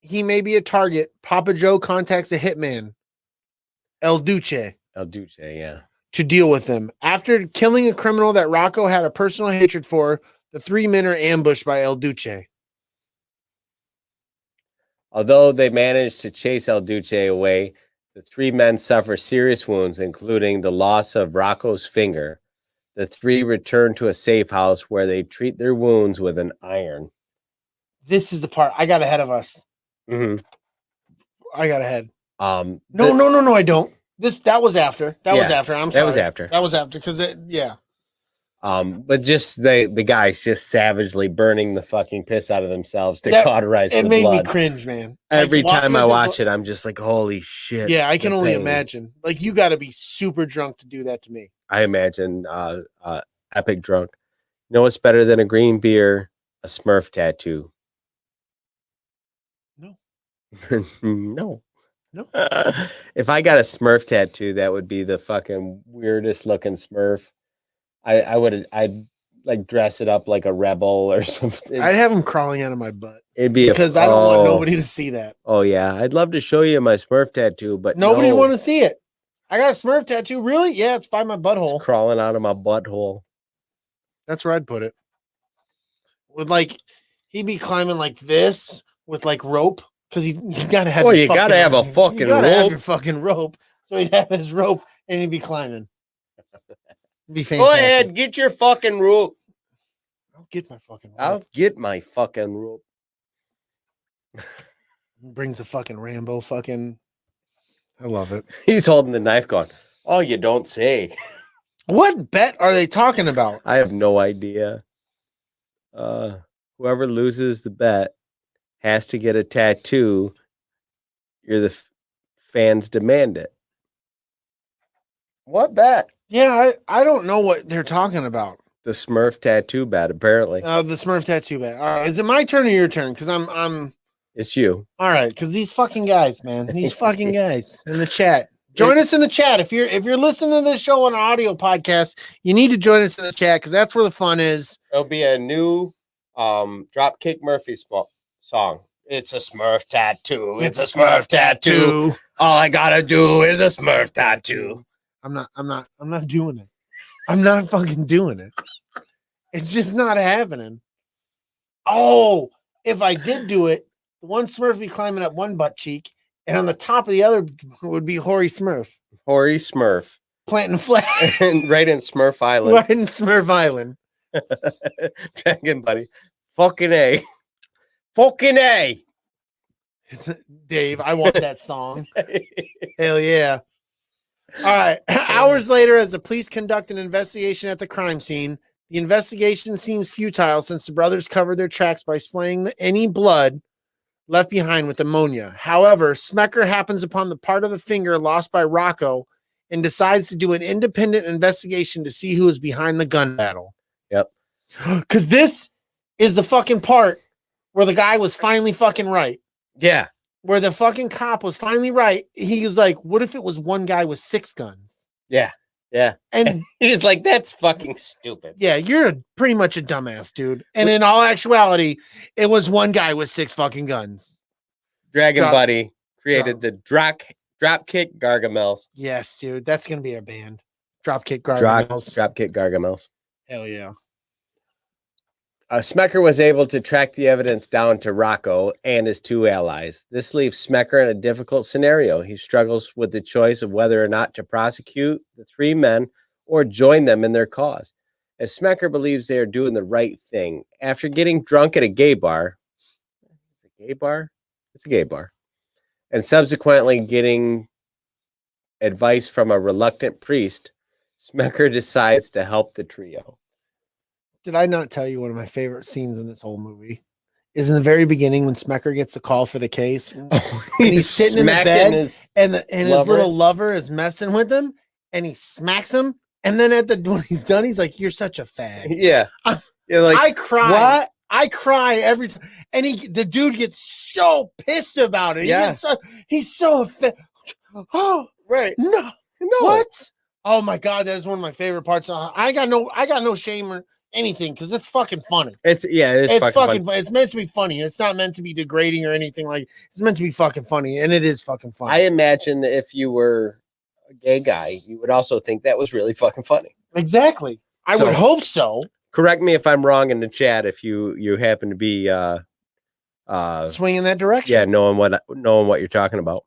he may be a target, Papa Joe contacts a hitman, El Duce, yeah, to deal with them. After killing a criminal that Rocco had a personal hatred for, the 3 men are ambushed by El Duce. Although they managed to chase El Duce away, the 3 men suffer serious wounds, including the loss of Rocco's finger. The 3 return to a safe house where they treat their wounds with an iron. This is the part I got ahead of us. Mm-hmm. I got ahead. No, I don't. That was after. That was after. I'm sorry. That was after because yeah. But just the guys just savagely burning the fucking piss out of themselves to cauterize the blood. It made me cringe, man. Every time I watch it, I'm just like, holy shit. Yeah, I can only imagine. Like, you got to be super drunk to do that to me. I imagine epic drunk. You know what's better than a green beer? A Smurf tattoo. No. No. If I got a Smurf tattoo, that would be the fucking weirdest looking Smurf. I'd like dress it up like a rebel or something. I'd have him crawling out of my butt. It'd be because I don't want nobody to see that. Oh yeah, I'd love to show you my Smurf tattoo, but nobody want to see it. I got a Smurf tattoo. Really? Yeah, it's by my butthole. It's crawling out of my butthole. That's where I'd put it. With like, he'd be climbing like this with like rope because you gotta have. Well, you gotta have a fucking rope. Have your fucking rope. So he'd have his rope and he'd be climbing. It'd be fantastic. Go ahead, get your fucking rope. I'll get my fucking rope. I'll get my fucking rope. Brings a fucking Rambo fucking. I love it. He's holding the knife going, oh, you don't say. What bet are they talking about? I have no idea. Whoever loses the bet has to get a tattoo. You're the fans demand it. What bet? Yeah, I don't know what they're talking about. The Smurf tattoo bet, apparently. The Smurf tattoo bet. All right, is it my turn or your turn? Because I'm It's you. All right, because these fucking guys, man, these fucking guys in the chat. Join us in the chat. If you're listening to this show on an audio podcast, you need to join us in the chat because that's where the fun is. There'll be a new Dropkick Murphy song. It's a Smurf tattoo. It's a Smurf tattoo. All I gotta do is a Smurf tattoo. I'm not doing it. I'm not fucking doing it. It's just not happening. Oh, if I did do it, the one Smurf would be climbing up one butt cheek, and on the top of the other would be Hoary Smurf. Hoary Smurf. Planting a flag. Right in Smurf Island. Right in Smurf Island. Dragon Buddy. Fucking A. Fucking A. Dave, I want that song. Hell yeah. All right. Hours later, as the police conduct an investigation at the crime scene, the investigation seems futile since the brothers covered their tracks by spraying any blood left behind with ammonia. However, Smecker happens upon the part of the finger lost by Rocco and decides to do an independent investigation to see who is behind the gun battle. Yep. Because this is the fucking part where the guy was finally fucking right. Yeah. Where the fucking cop was finally right. He was like, what if it was one guy with 6 guns? Yeah. Yeah. And he's like, that's fucking stupid. yeah, you're pretty much a dumbass, dude. And in all actuality, it was one guy with 6 fucking guns. Dragon Buddy created the Dropkick Gargamels. Yes, dude. That's going to be our band. Dropkick Gargamels. Dropkick Gargamels. Hell yeah. Smecker was able to track the evidence down to Rocco and his 2 allies. This leaves Smecker in a difficult scenario. He struggles with the choice of whether or not to prosecute the 3 men or join them in their cause, as Smecker believes they are doing the right thing. After getting drunk at a gay bar, it's a gay bar, and subsequently getting advice from a reluctant priest, Smecker decides to help the trio. Did I not tell you one of my favorite scenes in this whole movie is in the very beginning when Smecker gets a call for the case and he's sitting in the bed and his little lover is messing with him and he smacks him. And then when he's done, he's like, you're such a fag. Yeah. You're like, I cry. What? I cry every time. And the dude gets so pissed about it. Yeah. He's so oh, right. No. What? Oh my God. That is one of my favorite parts. I got no shame or anything because it's fucking funny. It's fucking funny. It's meant to be funny. It's not meant to be degrading or anything. Like, it's meant to be fucking funny, and it is fucking funny. I imagine if you were a gay guy, you would also think that was really fucking funny. Exactly. I would hope so. Correct me if I'm wrong in the chat if you happen to be swing in that direction. Yeah, knowing what you're talking about.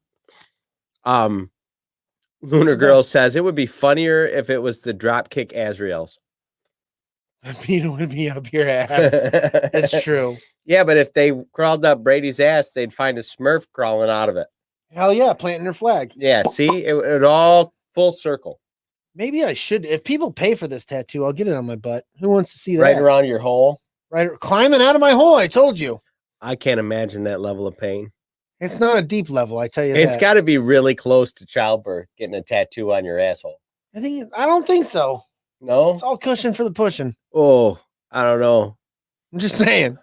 Lunar Girl says it would be funnier if it was the Dropkick Azraels. I mean, it would be up your ass. It's true. Yeah, but if they crawled up Brady's ass, they'd find a Smurf crawling out of it. Hell yeah, planting their flag. Yeah, see, it all full circle. Maybe I should. If people pay for this tattoo, I'll get it on my butt. Who wants to see that? Right around your hole. Right, climbing out of my hole. I told you. I can't imagine that level of pain. It's not a deep level, I tell you. It's got to be really close to childbirth, getting a tattoo on your asshole. I don't think so. No, it's all cushion for the pushing. Oh, I don't know. I'm just saying.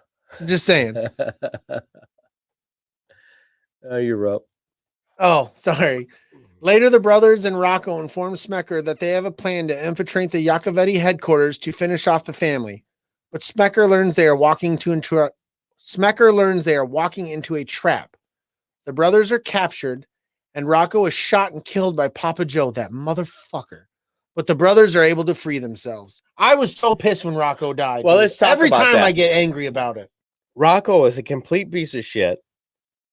Oh, you're up. Oh, sorry. Later, the brothers and Rocco inform Smecker that they have a plan to infiltrate the Yakovetti headquarters to finish off the family. But Smecker learns they are walking into a trap. The brothers are captured, and Rocco is shot and killed by Papa Joe, that motherfucker. But the brothers are able to free themselves. I was so pissed when Rocco died. Well, let's talk every about time that. I get angry about it. Rocco is a complete piece of shit.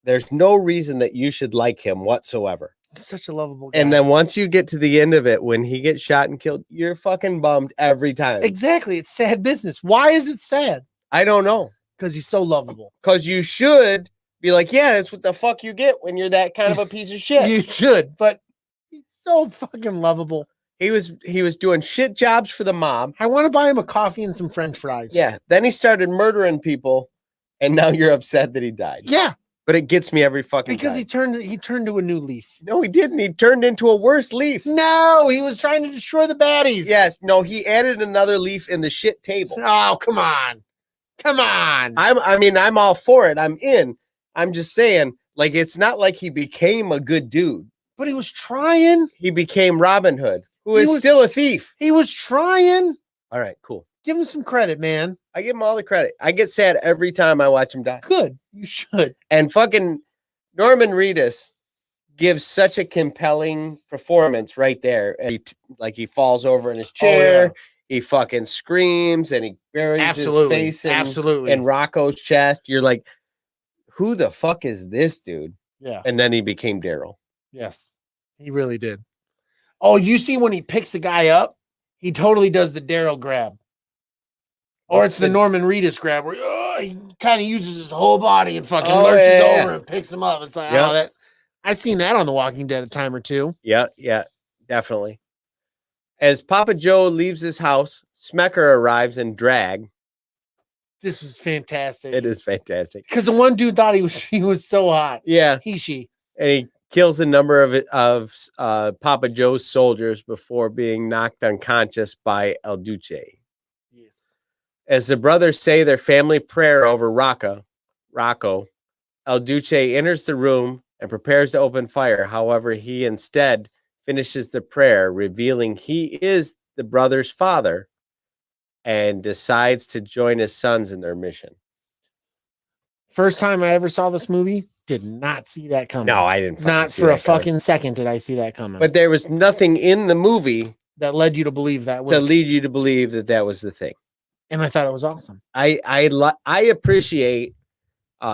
There's no reason that you should like him whatsoever. He's such a lovable guy. And then once you get to the end of it, when he gets shot and killed, you're fucking bummed every time. Exactly. It's sad business. Why is it sad? I don't know. Because he's so lovable. Because you should be like, yeah, that's what the fuck you get when you're that kind of a piece of shit. You should, but he's so fucking lovable. He was doing shit jobs for the mob. I want to buy him a coffee and some French fries. Yeah. Then he started murdering people, and now you're upset that he died. Yeah. But it gets me every fucking because time. he turned to a new leaf. No, he didn't. He turned into a worse leaf. No, he was trying to destroy the baddies. Yes. No, he added another leaf in the shit table. Oh, come on. Come on. I'm all for it. I'm in. I'm just saying, like, it's not like he became a good dude. But he was trying. He became Robin Hood, who He is was- still a thief. He was trying. All right, cool. Give him some credit, man. I give him all the credit. I get sad every time I watch him die. Good. You should. And fucking Norman Reedus gives such a compelling performance right there. And he falls over in his chair. yeah. He fucking screams and he buries Absolutely. his face Absolutely. in Rocco's chest. You're like, who the fuck is this dude? Yeah. And then he became Daryl. Yes. He really did. Oh, you see when he picks the guy up, he totally does the Daryl grab. Or it's the Norman Reedus grab where he kind of uses his whole body and fucking lurches over and picks him up. It's like, oh, that I've seen that on The Walking Dead a time or two. Yeah, definitely. As Papa Joe leaves his house, Smecker arrives in drag. This was fantastic. It is fantastic. Because the one dude thought he was so hot. Yeah. She. And he kills a number of Papa Joe's soldiers before being knocked unconscious by El Duce. Yes. As the brothers say their family prayer over Rocco, El Duce enters the room and prepares to open fire. However, he instead finishes the prayer, revealing he is the brother's father, and decides to join his sons in their mission. First time I ever saw this movie, did not see that coming. No, I didn't. Not for a fucking second did I see that coming. But there was nothing in the movie that led you to believe that was to lead you to believe that was the thing. And I thought it was awesome. I appreciate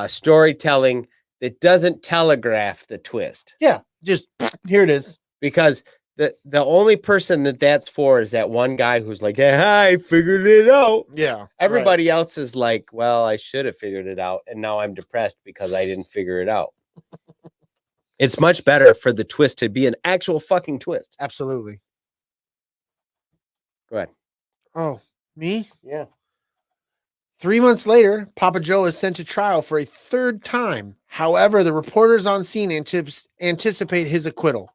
storytelling that doesn't telegraph the twist. Yeah, just here it is. Because the only person that's for is that one guy who's like, hey, I figured it out. Yeah. Everybody else is like, well, I should have figured it out. And now I'm depressed because I didn't figure it out. It's much better for the twist to be an actual fucking twist. Absolutely. Go ahead. Oh, me? Yeah. 3 months later, Papa Joe is sent to trial for a third time. However, the reporters on scene anticipate his acquittal.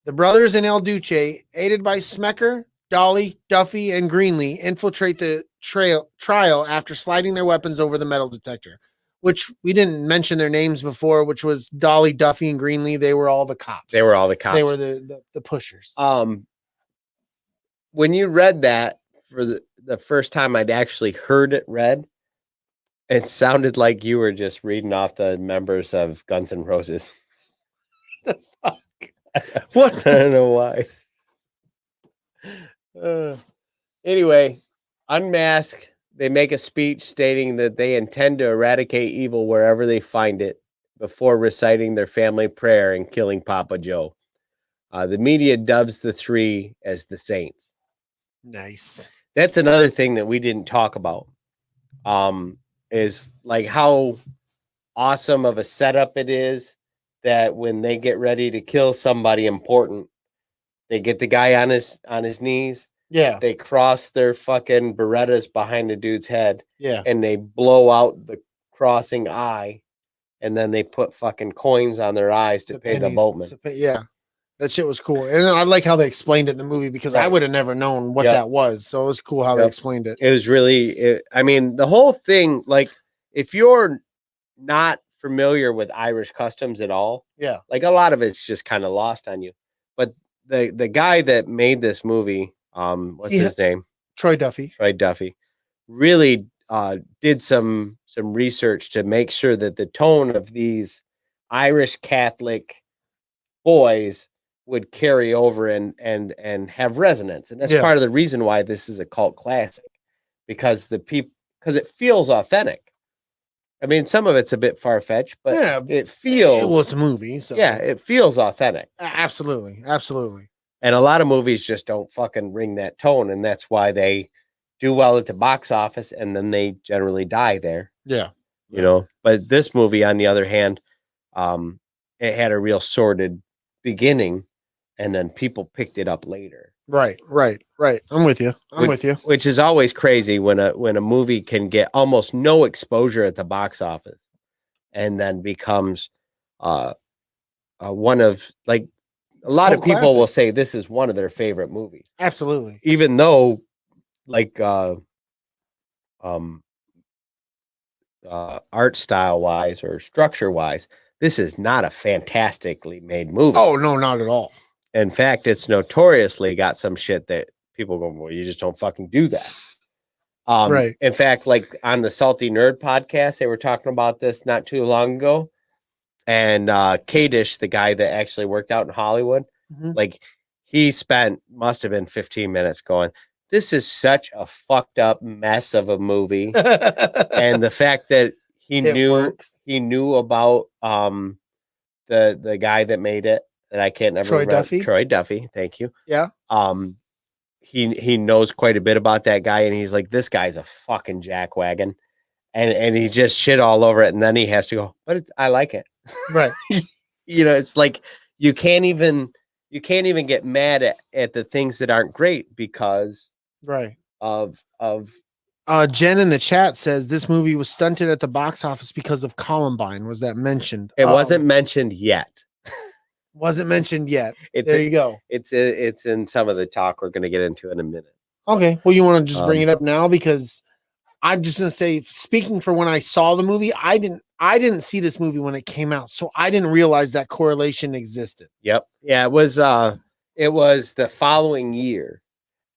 The brothers and El Duce, aided by Smecker, Dolly, Duffy, and Greenlee, infiltrate the trial after sliding their weapons over the metal detector, which we didn't mention their names before, which was Dolly, Duffy, and Greenlee. They were all the cops. They were all the cops. They were the pushers. When you read that for the first time I'd actually heard it read, it sounded like you were just reading off the members of Guns N' Roses. The fuck? What? I don't know why. Anyway, unmasked, they make a speech stating that they intend to eradicate evil wherever they find it before reciting their family prayer and killing Papa Joe. The media dubs the three as the Saints. Nice. That's another thing that we didn't talk about. Is like how awesome of a setup it is that when they get ready to kill somebody important, they get the guy on his knees. Yeah. They cross their fucking Berettas behind the dude's head. Yeah. And they blow out the crossing eye. And then they put fucking coins on their eyes to pay the boatman. Yeah. That shit was cool. And I like how they explained it in the movie because I would have never known what that was. So it was cool how they explained it. It was really, I mean, the whole thing, like, if you're not familiar with Irish customs at all, yeah, like a lot of it's just kind of lost on you. But the guy that made this movie, what's his name? Troy Duffy, really did some research to make sure that the tone of these Irish Catholic boys would carry over and have resonance. And that's part of the reason why this is a cult classic, because it feels authentic. I mean, some of it's a bit far-fetched, but it feels... Well, it's a movie, so... Yeah, it feels authentic. Absolutely. And a lot of movies just don't fucking ring that tone, and that's why they do well at the box office, and then they generally die there. Yeah. You know? But this movie, on the other hand, it had a real sordid beginning, and then people picked it up later. Right. I'm with you. Which is always crazy when a movie can get almost no exposure at the box office and then becomes one of, like, a lot of people will say this is one of their favorite movies. Absolutely. Even though, like, art style wise or structure wise, this is not a fantastically made movie. Oh no, not at all. In fact, it's notoriously got some shit that people go, well, you just don't fucking do that. Right. In fact, like on the Salty Nerd podcast, they were talking about this not too long ago. And Kadish, the guy that actually worked out in Hollywood, like he must have been 15 minutes going, this is such a fucked up mess of a movie. And the fact that he knew about the guy that made it, and I can't never remember. Troy Duffy, thank you. Yeah. He knows quite a bit about that guy, and he's like, this guy's a fucking jackwagon. And he just shit all over it, and then he has to go, but I like it. Right. It's like you can't even get mad at the things that aren't great because of Jen in the chat says this movie was stunted at the box office because of Columbine. Was that mentioned? It wasn't mentioned yet. Wasn't mentioned yet. There you go. It's in some of the talk we're going to get into in a minute. Okay. Well, you want to just bring it up now because I'm just going to say, speaking for when I saw the movie, I didn't see this movie when it came out, so I didn't realize that correlation existed. Yep. Yeah, it was the following year,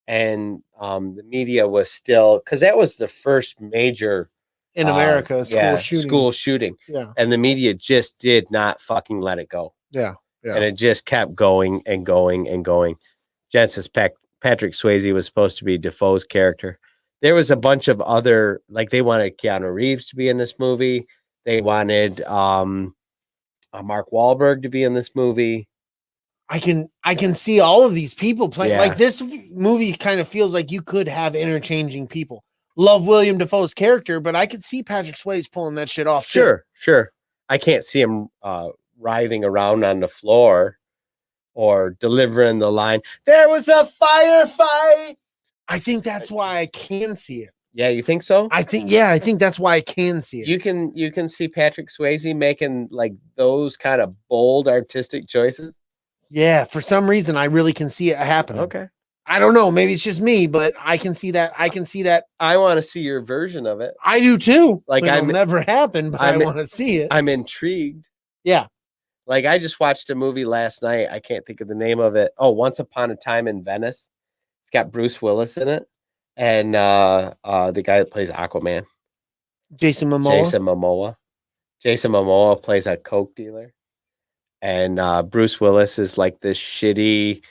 and the media was still, because that was the first major in America school shooting. Yeah. And the media just did not fucking let it go. Yeah. Yeah. And it just kept going and going and going. Jensen's Patrick Swayze was supposed to be Defoe's character. There was a bunch of other, like they wanted Keanu Reeves to be in this movie. They wanted Mark Wahlberg to be in this movie. I can see all of these people playing. Like this movie kind of feels like you could have interchanging people. Love William Dafoe's character, but I could see Patrick Swayze pulling that shit off. Sure. I can't see him writhing around on the floor or delivering the line, "There was a firefight." I think that's why I can see it. Yeah, you think so? I think that's why I can see it. You can see Patrick Swayze making like those kind of bold artistic choices. Yeah, for some reason I really can see it happening. Okay. I don't know, maybe it's just me, but I can see that. I want to see your version of it. I do too. Like it'll never happen, but I want to see it. I'm intrigued. Yeah. Like I just watched a movie last night. I can't think of the name of it. Oh, Once Upon a Time in Venice. It's got Bruce Willis in it. And the guy that plays Aquaman. Jason Momoa. Jason Momoa plays a coke dealer. And Bruce Willis is like this shitty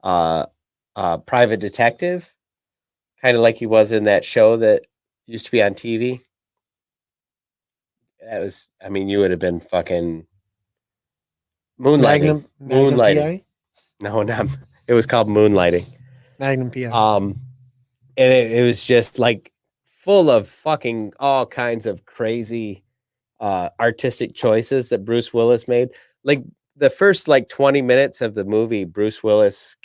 private detective. Kind of like he was in that show that used to be on TV. That was, I mean, you would have been fucking moonlighting. Moonlighting. No, not. It was called Moonlighting. Magnum PI. And it was just like full of fucking all kinds of crazy artistic choices that Bruce Willis made. Like the first like 20 minutes of the movie, Bruce Willis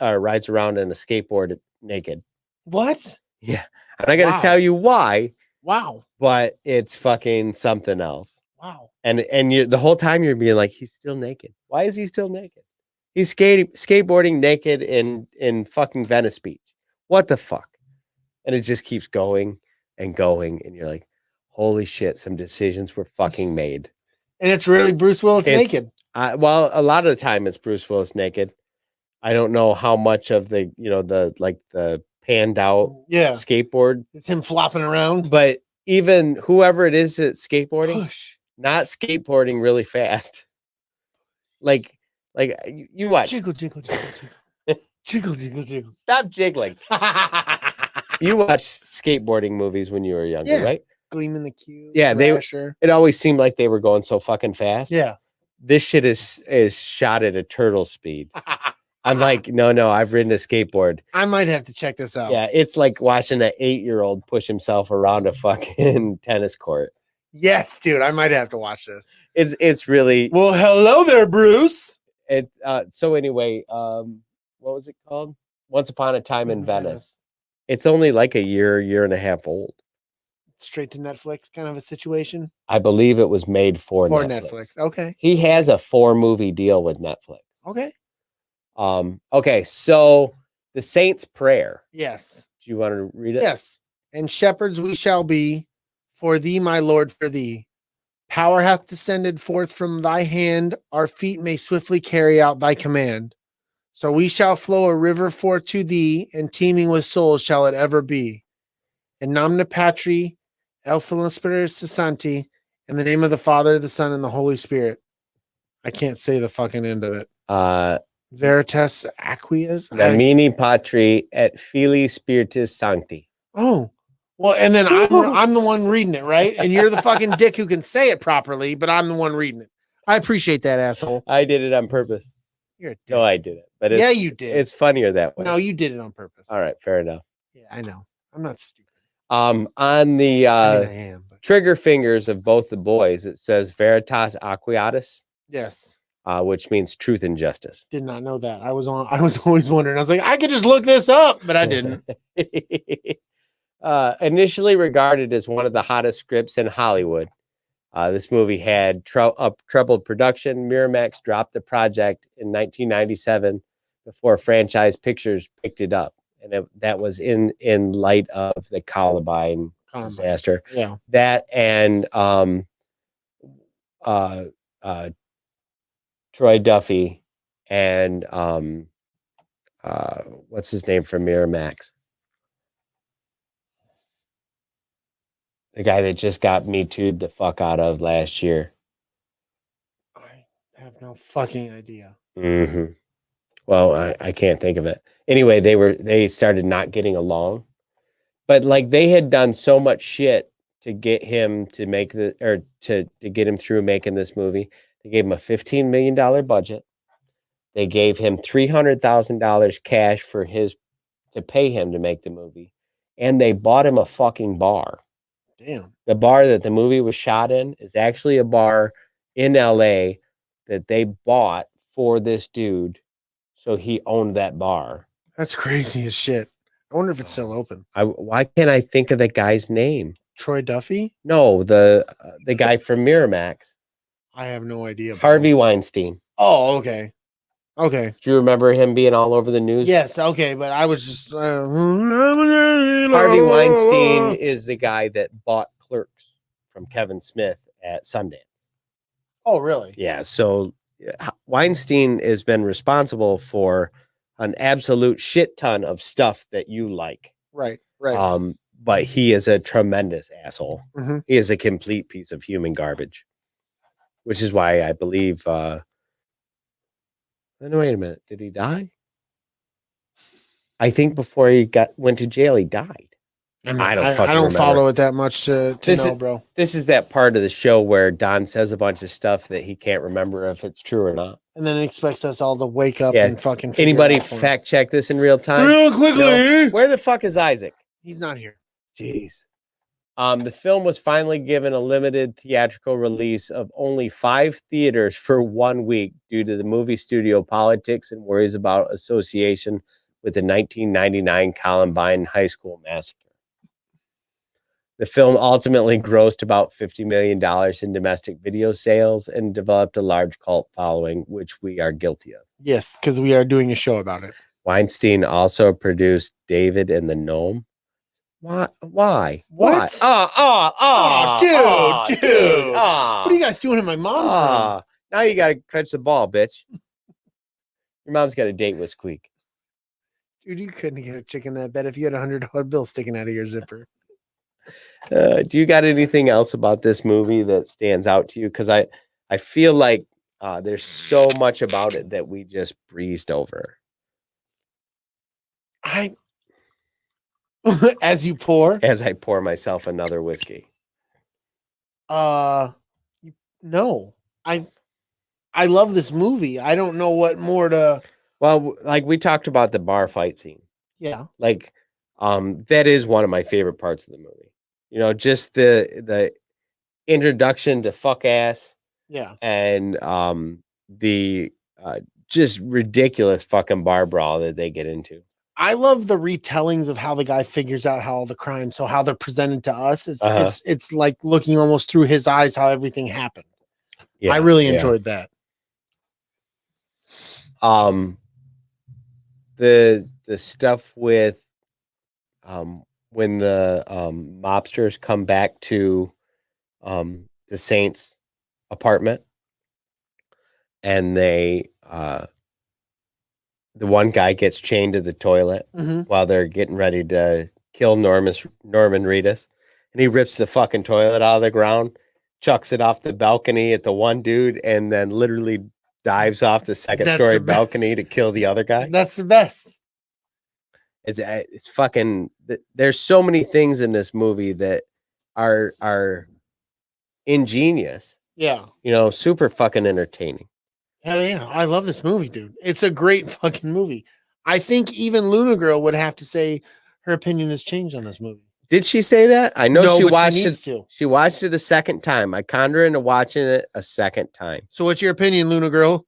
rides around in a skateboard naked. What? Yeah. I'm not going to tell you why. Wow. But it's fucking something else. Wow. And you the whole time you're being like, he's still naked. Why is he still naked? He's skateboarding naked in fucking Venice Beach. What the fuck? And it just keeps going and going. And you're like, holy shit, some decisions were fucking made. And it's really Bruce Willis naked. Well, a lot of the time it's Bruce Willis naked. I don't know how much of the, the panned out skateboard. It's him flopping around. But even whoever it is that's skateboarding, not skateboarding really fast. Like you watch. Jiggle, jiggle, jiggle, jiggle. Jiggle, jiggle, jiggle. Stop jiggling. You watched skateboarding movies when you were younger, right? Gleam in the Cube. Yeah, Thrasher. It always seemed like they were going so fucking fast. Yeah. This shit is shot at a turtle speed. I'm like, no, I've ridden a skateboard. I might have to check this out. Yeah, it's like watching an 8-year-old push himself around a fucking tennis court. Yes, dude, I might have to watch this. It's really well. Hello there, Bruce. So anyway, what was it called? Once Upon a Time in Venice. It's only like a year and a half old. Straight to Netflix kind of a situation. I believe it was made for Netflix. Okay. He has a 4-movie deal with Netflix. Okay. Okay, so the Saints' Prayer. Yes. Do you want to read it? Yes. And shepherds we shall be, For thee, my Lord, for thee. Power hath descended forth from thy hand. Our feet may swiftly carry out thy command. So we shall flow a river forth to thee, and teeming with souls shall it ever be. In nomine Patri, et Filii Spiritus Sancti, in the name of the Father, the Son, and the Holy Spirit. I can't say the fucking end of it. Veritas Acquies? Namini Patri et Filii Spiritus Sancti. Oh. Well, and then I'm the one reading it, right? And you're the fucking dick who can say it properly, but I'm the one reading it. I appreciate that, asshole. I did it on purpose. You're a dick. No, I did it. But yeah, you did. It's funnier that way. No, you did it on purpose. All right, fair enough. Yeah, I know. I'm not stupid. On the I am, but... trigger fingers of both the boys, it says Veritas Aquiatus. Yes. Which means truth and justice. Did not know that. I was always wondering. I was like, I could just look this up, but I didn't. Initially regarded as one of the hottest scripts in Hollywood, this movie had troubled production. Miramax dropped the project in 1997 before Franchise Pictures picked it up, and that was in light of the Columbine disaster. Yeah, that and Troy Duffy and what's his name from Miramax? The guy that just got Me Too'd the fuck out of last year. I have no fucking idea. Mm-hmm. Well, I can't think of it. Anyway, they started not getting along, but like they had done so much shit to get him to make to get him through making this movie. They gave him a $15 million budget. They gave him $300,000 cash to pay him to make the movie, and they bought him a fucking bar. Damn. The bar that the movie was shot in is actually a bar in LA that they bought for this dude. So he owned that bar. That's crazy as shit. I wonder if it's still open. Why can't I think of the guy's name? Troy Duffy? No, the guy from Miramax. I have no idea. Harvey Weinstein. Oh, okay. Okay. Do you remember him being all over the news? Yes, okay, but I was just... Harvey Weinstein is the guy that bought Clerks from Kevin Smith at Sundance. Oh, really? Yeah, so Weinstein has been responsible for an absolute shit ton of stuff that you like. Right, right. But he is a tremendous asshole. Mm-hmm. He is a complete piece of human garbage, which is why I believe... wait a minute. Did he die? I think before he went to jail, he died. I don't follow it that much to know, bro. This is that part of the show where Don says a bunch of stuff that he can't remember if it's true or not. And then expects us all to wake up and fucking figure anybody it out for him. fact check this in real time? Real quickly. No. Where the fuck is Isaac? He's not here. Jeez. The film was finally given a limited theatrical release of only 5 theaters for 1 week due to the movie studio politics and worries about association with the 1999 Columbine High School massacre. The film ultimately grossed about $50 million in domestic video sales and developed a large cult following, which we are guilty of. Yes, because we are doing a show about it. Weinstein also produced David and the Gnome. Why? What? Dude. What are you guys doing in my mom's room? Now you got to catch the ball, bitch. Your mom's got a date with Squeak. Dude, you couldn't get a chick in that bed if you had $100 bill sticking out of your zipper. Do you got anything else about this movie that stands out to you? Because I feel like there's so much about it that we just breezed over. As I pour myself another whiskey. No, I love this movie. I don't know what more to. Well, like we talked about the bar fight scene. Yeah. Like, that is one of my favorite parts of the movie. You know, just the introduction to fuck ass. Yeah. And the just ridiculous fucking bar brawl that they get into. I love the retellings of how the guy figures out how all the crimes, so how they're presented to us. It's like looking almost through his eyes how everything happened. Yeah, I really enjoyed that. The stuff with when the mobsters come back to the Saints apartment, and they the one guy gets chained to the toilet while they're getting ready to kill Norman Reedus, and he rips the fucking toilet out of the ground, chucks it off the balcony at the one dude, and then literally dives off the second-story balcony to kill the other guy. That's the best. It's fucking. There's so many things in this movie that are ingenious. Yeah. You know, super fucking entertaining. Hell yeah. I love this movie, dude. It's a great fucking movie. I think even Luna Girl would have to say her opinion has changed on this movie. Did she say that? I know she watched it. She watched it a second time. I conned her into watching it a second time. So what's your opinion, Luna Girl?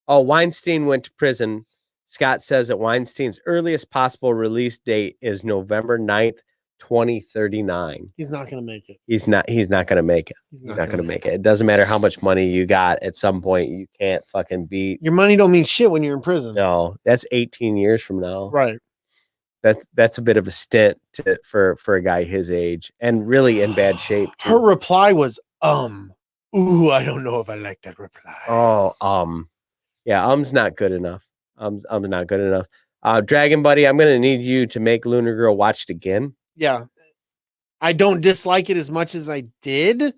Oh, Weinstein went to prison. Scott says that Weinstein's earliest possible release date is November 9th, 2039. He's not going to make it. He's not going to make it. He's not going to make it. It doesn't matter how much money you got. At some point, you can't fucking beat. Your money don't mean shit when you're in prison. No, that's 18 years from now. Right. That's a bit of a stint for a guy his age and really in bad shape too. Her reply was, ooh, I don't know if I like that reply. Oh, yeah, not good enough. Not good enough. Dragon Buddy, I'm gonna need you to make Lunar Girl watch it again. Yeah. I don't dislike it as much as I did.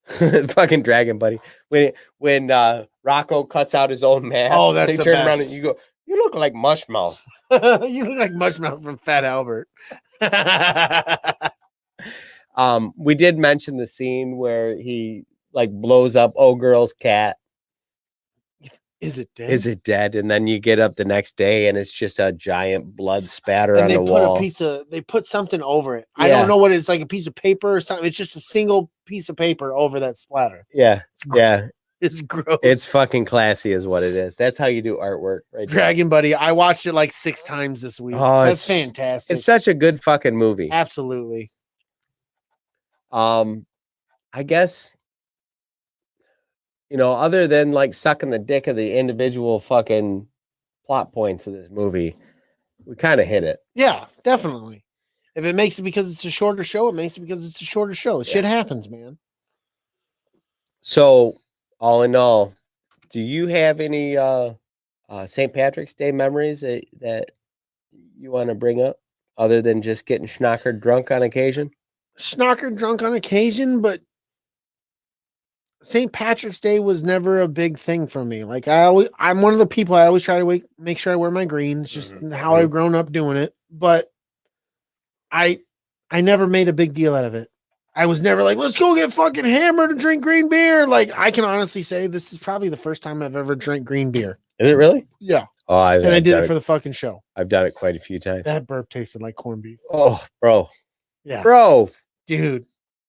Fucking Dragon Buddy. When Rocco cuts out his own mask, oh, that's the turn best. around and you go, you look like Mushmouth. You look like Mushmouth from Fat Albert. We did mention the scene where he like blows up old girl's cat. Is it dead? Is it dead? And then you get up the next day and it's just a giant blood spatter on the wall. They put something over it. Yeah. I don't know what it's like, a piece of paper or something. It's just a single piece of paper over that splatter. Yeah. Yeah. It's gross. It's fucking classy is what it is. That's how you do artwork, right? Dragon Buddy. I watched it like 6 times this week. Oh, that's fantastic. It's such a good fucking movie. Absolutely. I guess, you know, other than like sucking the dick of the individual fucking plot points of this movie, we kind of hit it. Yeah, definitely. If it makes it because it's a shorter show, it makes it because it's a shorter show. Yeah. Shit happens, man. So, all in all, do you have any St. Patrick's Day memories that you want to bring up other than just getting schnockered drunk on occasion? Schnockered drunk on occasion, but St. Patrick's Day was never a big thing for me. Like I'm one of the people I always try to make sure I wear my green. It's just how I've grown up doing it. But I never made a big deal out of it. I was never like, let's go get fucking hammered and drink green beer. Like, I can honestly say this is probably the first time I've ever drank green beer. Is it really? Yeah. Oh, I did it for the fucking show. I've done it quite a few times. That burp tasted like corned beef. Oh, bro. Yeah. Bro. Dude.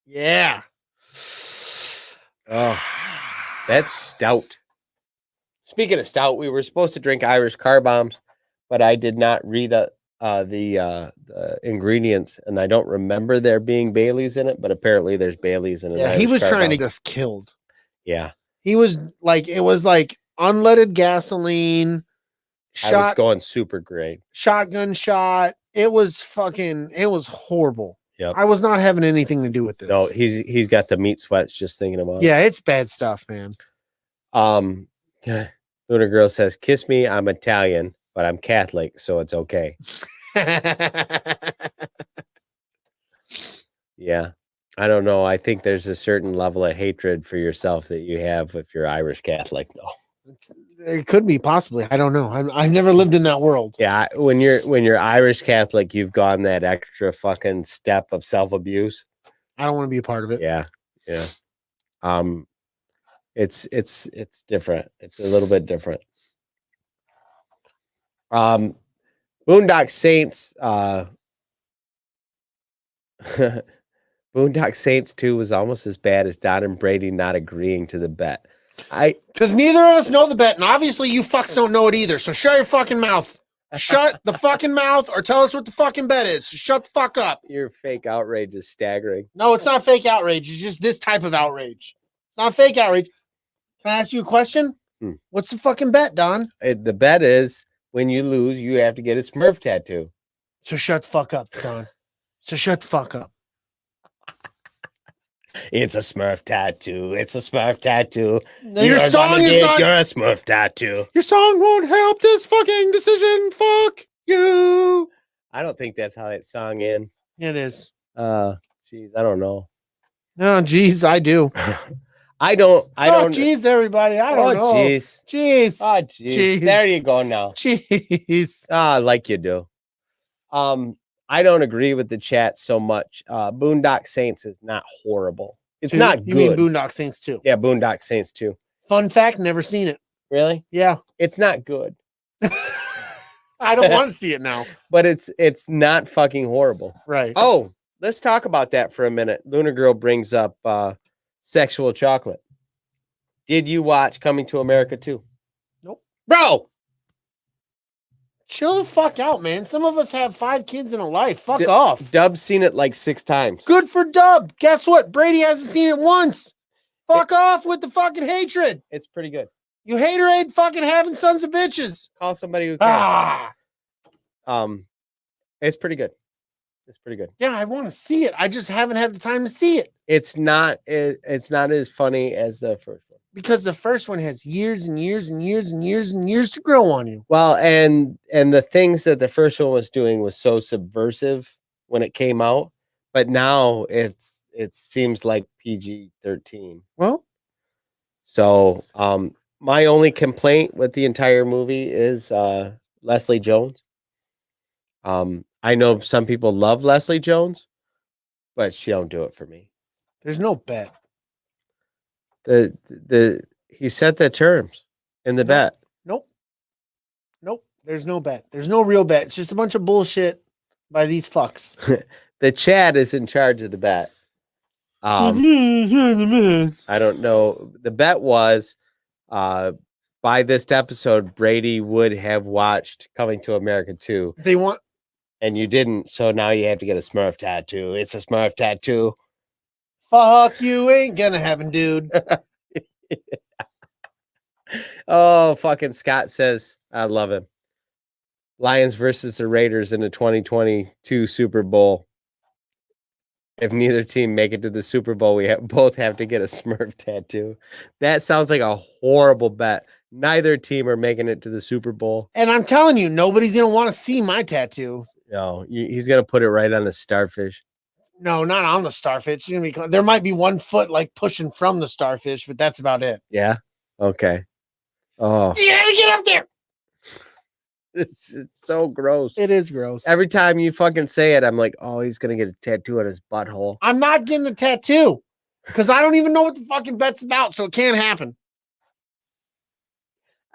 Yeah. Oh, that's stout. Speaking of stout, we were supposed to drink Irish car bombs, but I did not read the ingredients, and I don't remember there being Baileys in it, but apparently there's Baileys in it. Yeah, he was trying to get us killed. Yeah. He was like, it was like unleaded gasoline. I was going super great. Shotgun shot. It was horrible. Yep. I was not having anything to do with this. No, he's got the meat sweats just thinking about it. Yeah, it's bad stuff, man. Lunar Girl says, kiss me, I'm Italian, but I'm Catholic, so it's okay. Yeah. I don't know. I think there's a certain level of hatred for yourself that you have if you're Irish Catholic, though. It could be, possibly. I don't know. I've never lived in that world. Yeah, when you're Irish Catholic, you've gone that extra fucking step of self-abuse. I don't want to be a part of it. Yeah. It's different. It's a little bit different. Boondock Saints. Boondock Saints 2 was almost as bad as Don and Brady not agreeing to the bet. Because neither of us know the bet, and obviously you fucks don't know it either. So shut your fucking mouth. Shut the fucking mouth, or tell us what the fucking bet is. Shut the fuck up. Your fake outrage is staggering. No, it's not fake outrage. It's just this type of outrage. It's not fake outrage. Can I ask you a question? What's the fucking bet, Don? The bet is when you lose, you have to get a Smurf tattoo. So shut the fuck up, Don. So shut the fuck up. It's a Smurf tattoo. It's a Smurf tattoo. No, your You're song gonna is get not. your Smurf tattoo. Your song won't help this fucking decision. Fuck you. I don't think that's how that song ends. It is. Jeez, I don't know. No, geez, I do. I don't. Geez, everybody. I don't know. Jeez. Jeez. Oh, jeez. There you go now. Jeez. Like you do. I don't agree with the chat so much. Boondock Saints is not horrible. It's not You good. mean Boondock Saints too? Yeah, Boondock Saints too. Fun fact, never seen it. Really? Yeah. It's not good, I don't want to see it now. but it's not fucking horrible. Right. Oh, let's talk about that for a minute. Lunar Girl brings up sexual chocolate. Did you watch Coming to America 2? Nope. Bro, Chill the fuck out, man. Some of us have 5 kids in a life. Fuck off. Dub's seen it like 6 times. Good for Dub. Guess what? Brady hasn't seen it once. Fuck off with the fucking hatred. It's pretty good. You haterade fucking having sons of bitches. Call somebody who can. Ah. It's pretty good. It's pretty good. Yeah, I want to see it. I just haven't had the time to see it. It's not as funny as the first one. Because the first one has years and years and years and years and years to grow on you. Well, and the things that the first one was doing was so subversive when it came out, but now it seems like PG-13. Well, so my only complaint with the entire movie is Leslie Jones. I know some people love Leslie Jones, but she don't do it for me. there's no bet. He set the terms in the bet. Nope. There's no bet. There's no real bet. It's just a bunch of bullshit by these fucks. The Chad is in charge of the bet. I don't know. The bet was by this episode, Brady would have watched Coming to America 2. They want. And you didn't, so now you have to get a Smurf tattoo. It's a Smurf tattoo. Fuck you, ain't gonna happen, dude. Oh, fucking Scott says, I love him. Lions versus the Raiders in the 2022 Super Bowl. If neither team make it to the Super Bowl, we both have to get a Smurf tattoo. That sounds like a horrible bet. Neither team are making it to the Super Bowl. And I'm telling you, nobody's gonna want to see my tattoo. No, he's gonna put it right on the starfish. No, not on the starfish. You're gonna be, there might be one foot like pushing from the starfish, but that's about it. Yeah. Okay. Oh, You gotta get up there. it's so gross. It is gross. Every time you fucking say it, I'm like, oh, he's gonna get a tattoo on his butthole. I'm not getting a tattoo because I don't even know what the fucking bet's about, so it can't happen.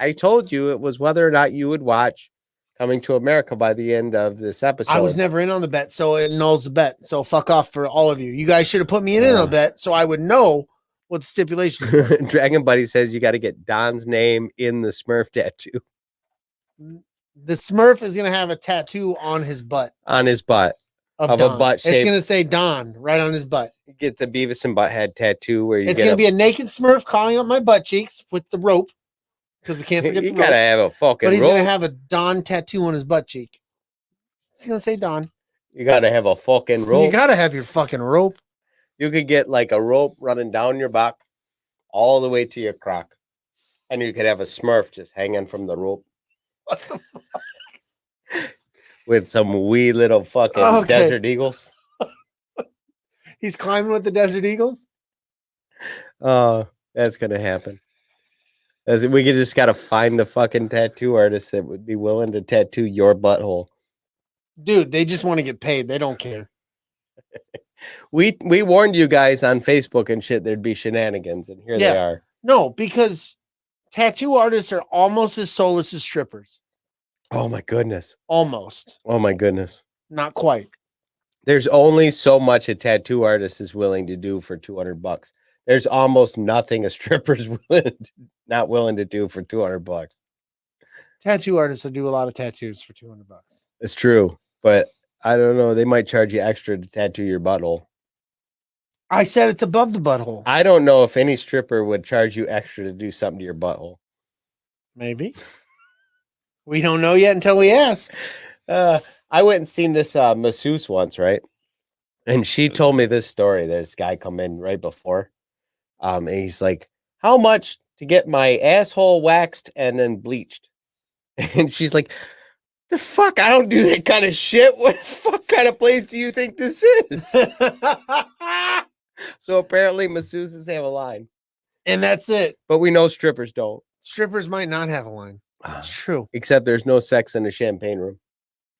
I told you it was whether or not you would watch Coming to America by the end of this episode. I was never in on the bet, so it nulls the bet. So fuck off for all of you. You guys should have put me in on the bet so I would know what the stipulations were. Dragon Buddy says you got to get Don's name in the Smurf tattoo. The Smurf is gonna have a tattoo on his butt. On his butt. Of a Don. butt It's shape. gonna say Don right on his butt. Get the Beavis and Butthead tattoo where you It's get gonna be a naked Smurf calling up my butt cheeks with the rope. Because we can't forget you the gotta rope. have a fucking But he's rope. gonna have a Don tattoo on his butt cheek. He's gonna say Don. You gotta have a fucking rope. You gotta have your fucking rope. You could get like a rope running down your back all the way to your crock. And you could have a Smurf just hanging from the rope. What the fuck? With some wee little fucking Okay. desert eagles. He's climbing with the Desert Eagles. Oh, that's gonna happen. We just gotta find the fucking tattoo artist that would be willing to tattoo your butthole. Dude, they just want to get paid. They don't care. We warned you guys on Facebook and shit there'd be shenanigans, and here they are. No, because tattoo artists are almost as soulless as strippers. Oh my goodness. Almost. Oh my goodness. Not quite. There's only so much a tattoo artist is willing to do for $200. There's almost nothing a stripper's not willing to do for $200. Tattoo artists will do a lot of tattoos for $200. It's true, but I don't know. They might charge you extra to tattoo your butthole. I said it's above the butthole. I don't know if any stripper would charge you extra to do something to your butthole. Maybe. We don't know yet until we ask. I went and seen this masseuse once, right? And she told me this story. This guy come in right before. And he's like, how much to get my asshole waxed and then bleached? And she's like, the fuck? I don't do that kind of shit. What the fuck kind of place do you think this is? So apparently masseuses have a line. And that's it. But we know strippers don't. Strippers might not have a line. That's true. Except there's no sex in the champagne room.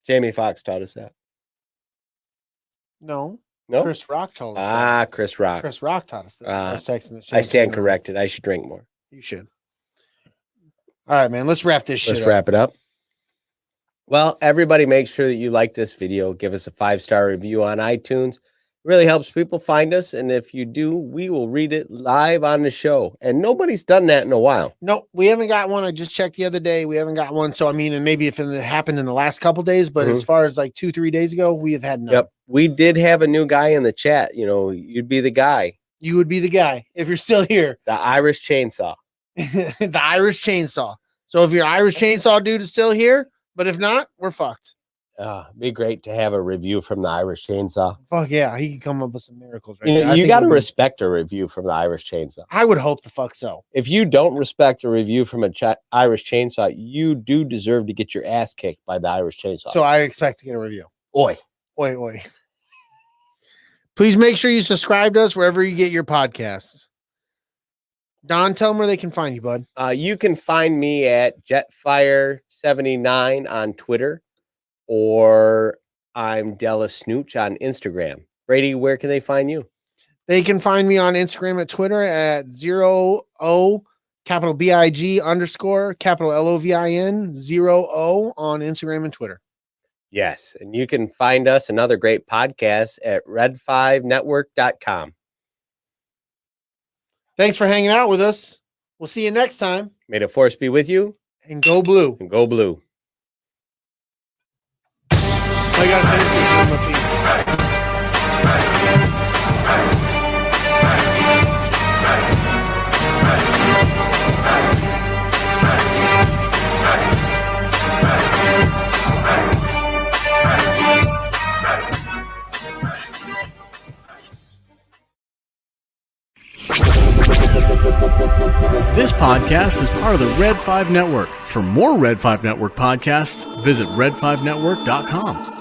Jamie Foxx taught us that. No. No? Chris Rock told us that. Chris Rock. Chris Rock taught us that. No sex in the I stand champagne room. corrected. I should drink more. You should. All right, man. Let's wrap this shit Let's up. wrap it up. Well, everybody make sure that you like this video. Give us a 5-star review on iTunes. It really helps people find us. And if you do, we will read it live on the show. And nobody's done that in a while. No, we haven't got one. I just checked the other day. We haven't got one. So, I mean, and maybe if it happened in the last couple days, but as far as like 2-3 days ago, we have had none. Yep. We did have a new guy in the chat. You know, you'd be the guy. You would be the guy if you're still here. The Irish Chainsaw. The Irish Chainsaw. So if your Irish Chainsaw dude is still here, but if not, we're fucked. Be great to have a review from the Irish Chainsaw. Fuck yeah, he can come up with some miracles. Right You know, there. I you think got to we'll be- respect a review from the Irish Chainsaw. I would hope the fuck so. If you don't respect a review from a Irish Chainsaw, you do deserve to get your ass kicked by the Irish Chainsaw. So I expect to get a review. Oi. Oi, oi. Please make sure you subscribe to us wherever you get your podcasts. Don, tell them where they can find you, bud. You can find me at Jetfire79 on Twitter, or I'm DellaSnooch on Instagram. Brady, where can they find you? They can find me on Instagram at Twitter at 0O capital BIG underscore capital LOVIN 0O on Instagram and Twitter. Yes, and you can find us and other great podcasts at red5network.com. Thanks for hanging out with us. We'll see you next time. May the force be with you, And go blue. and go blue. I gotta finish this one with these. This podcast is part of the Red 5 Network. For more Red 5 Network podcasts, visit red5network.com.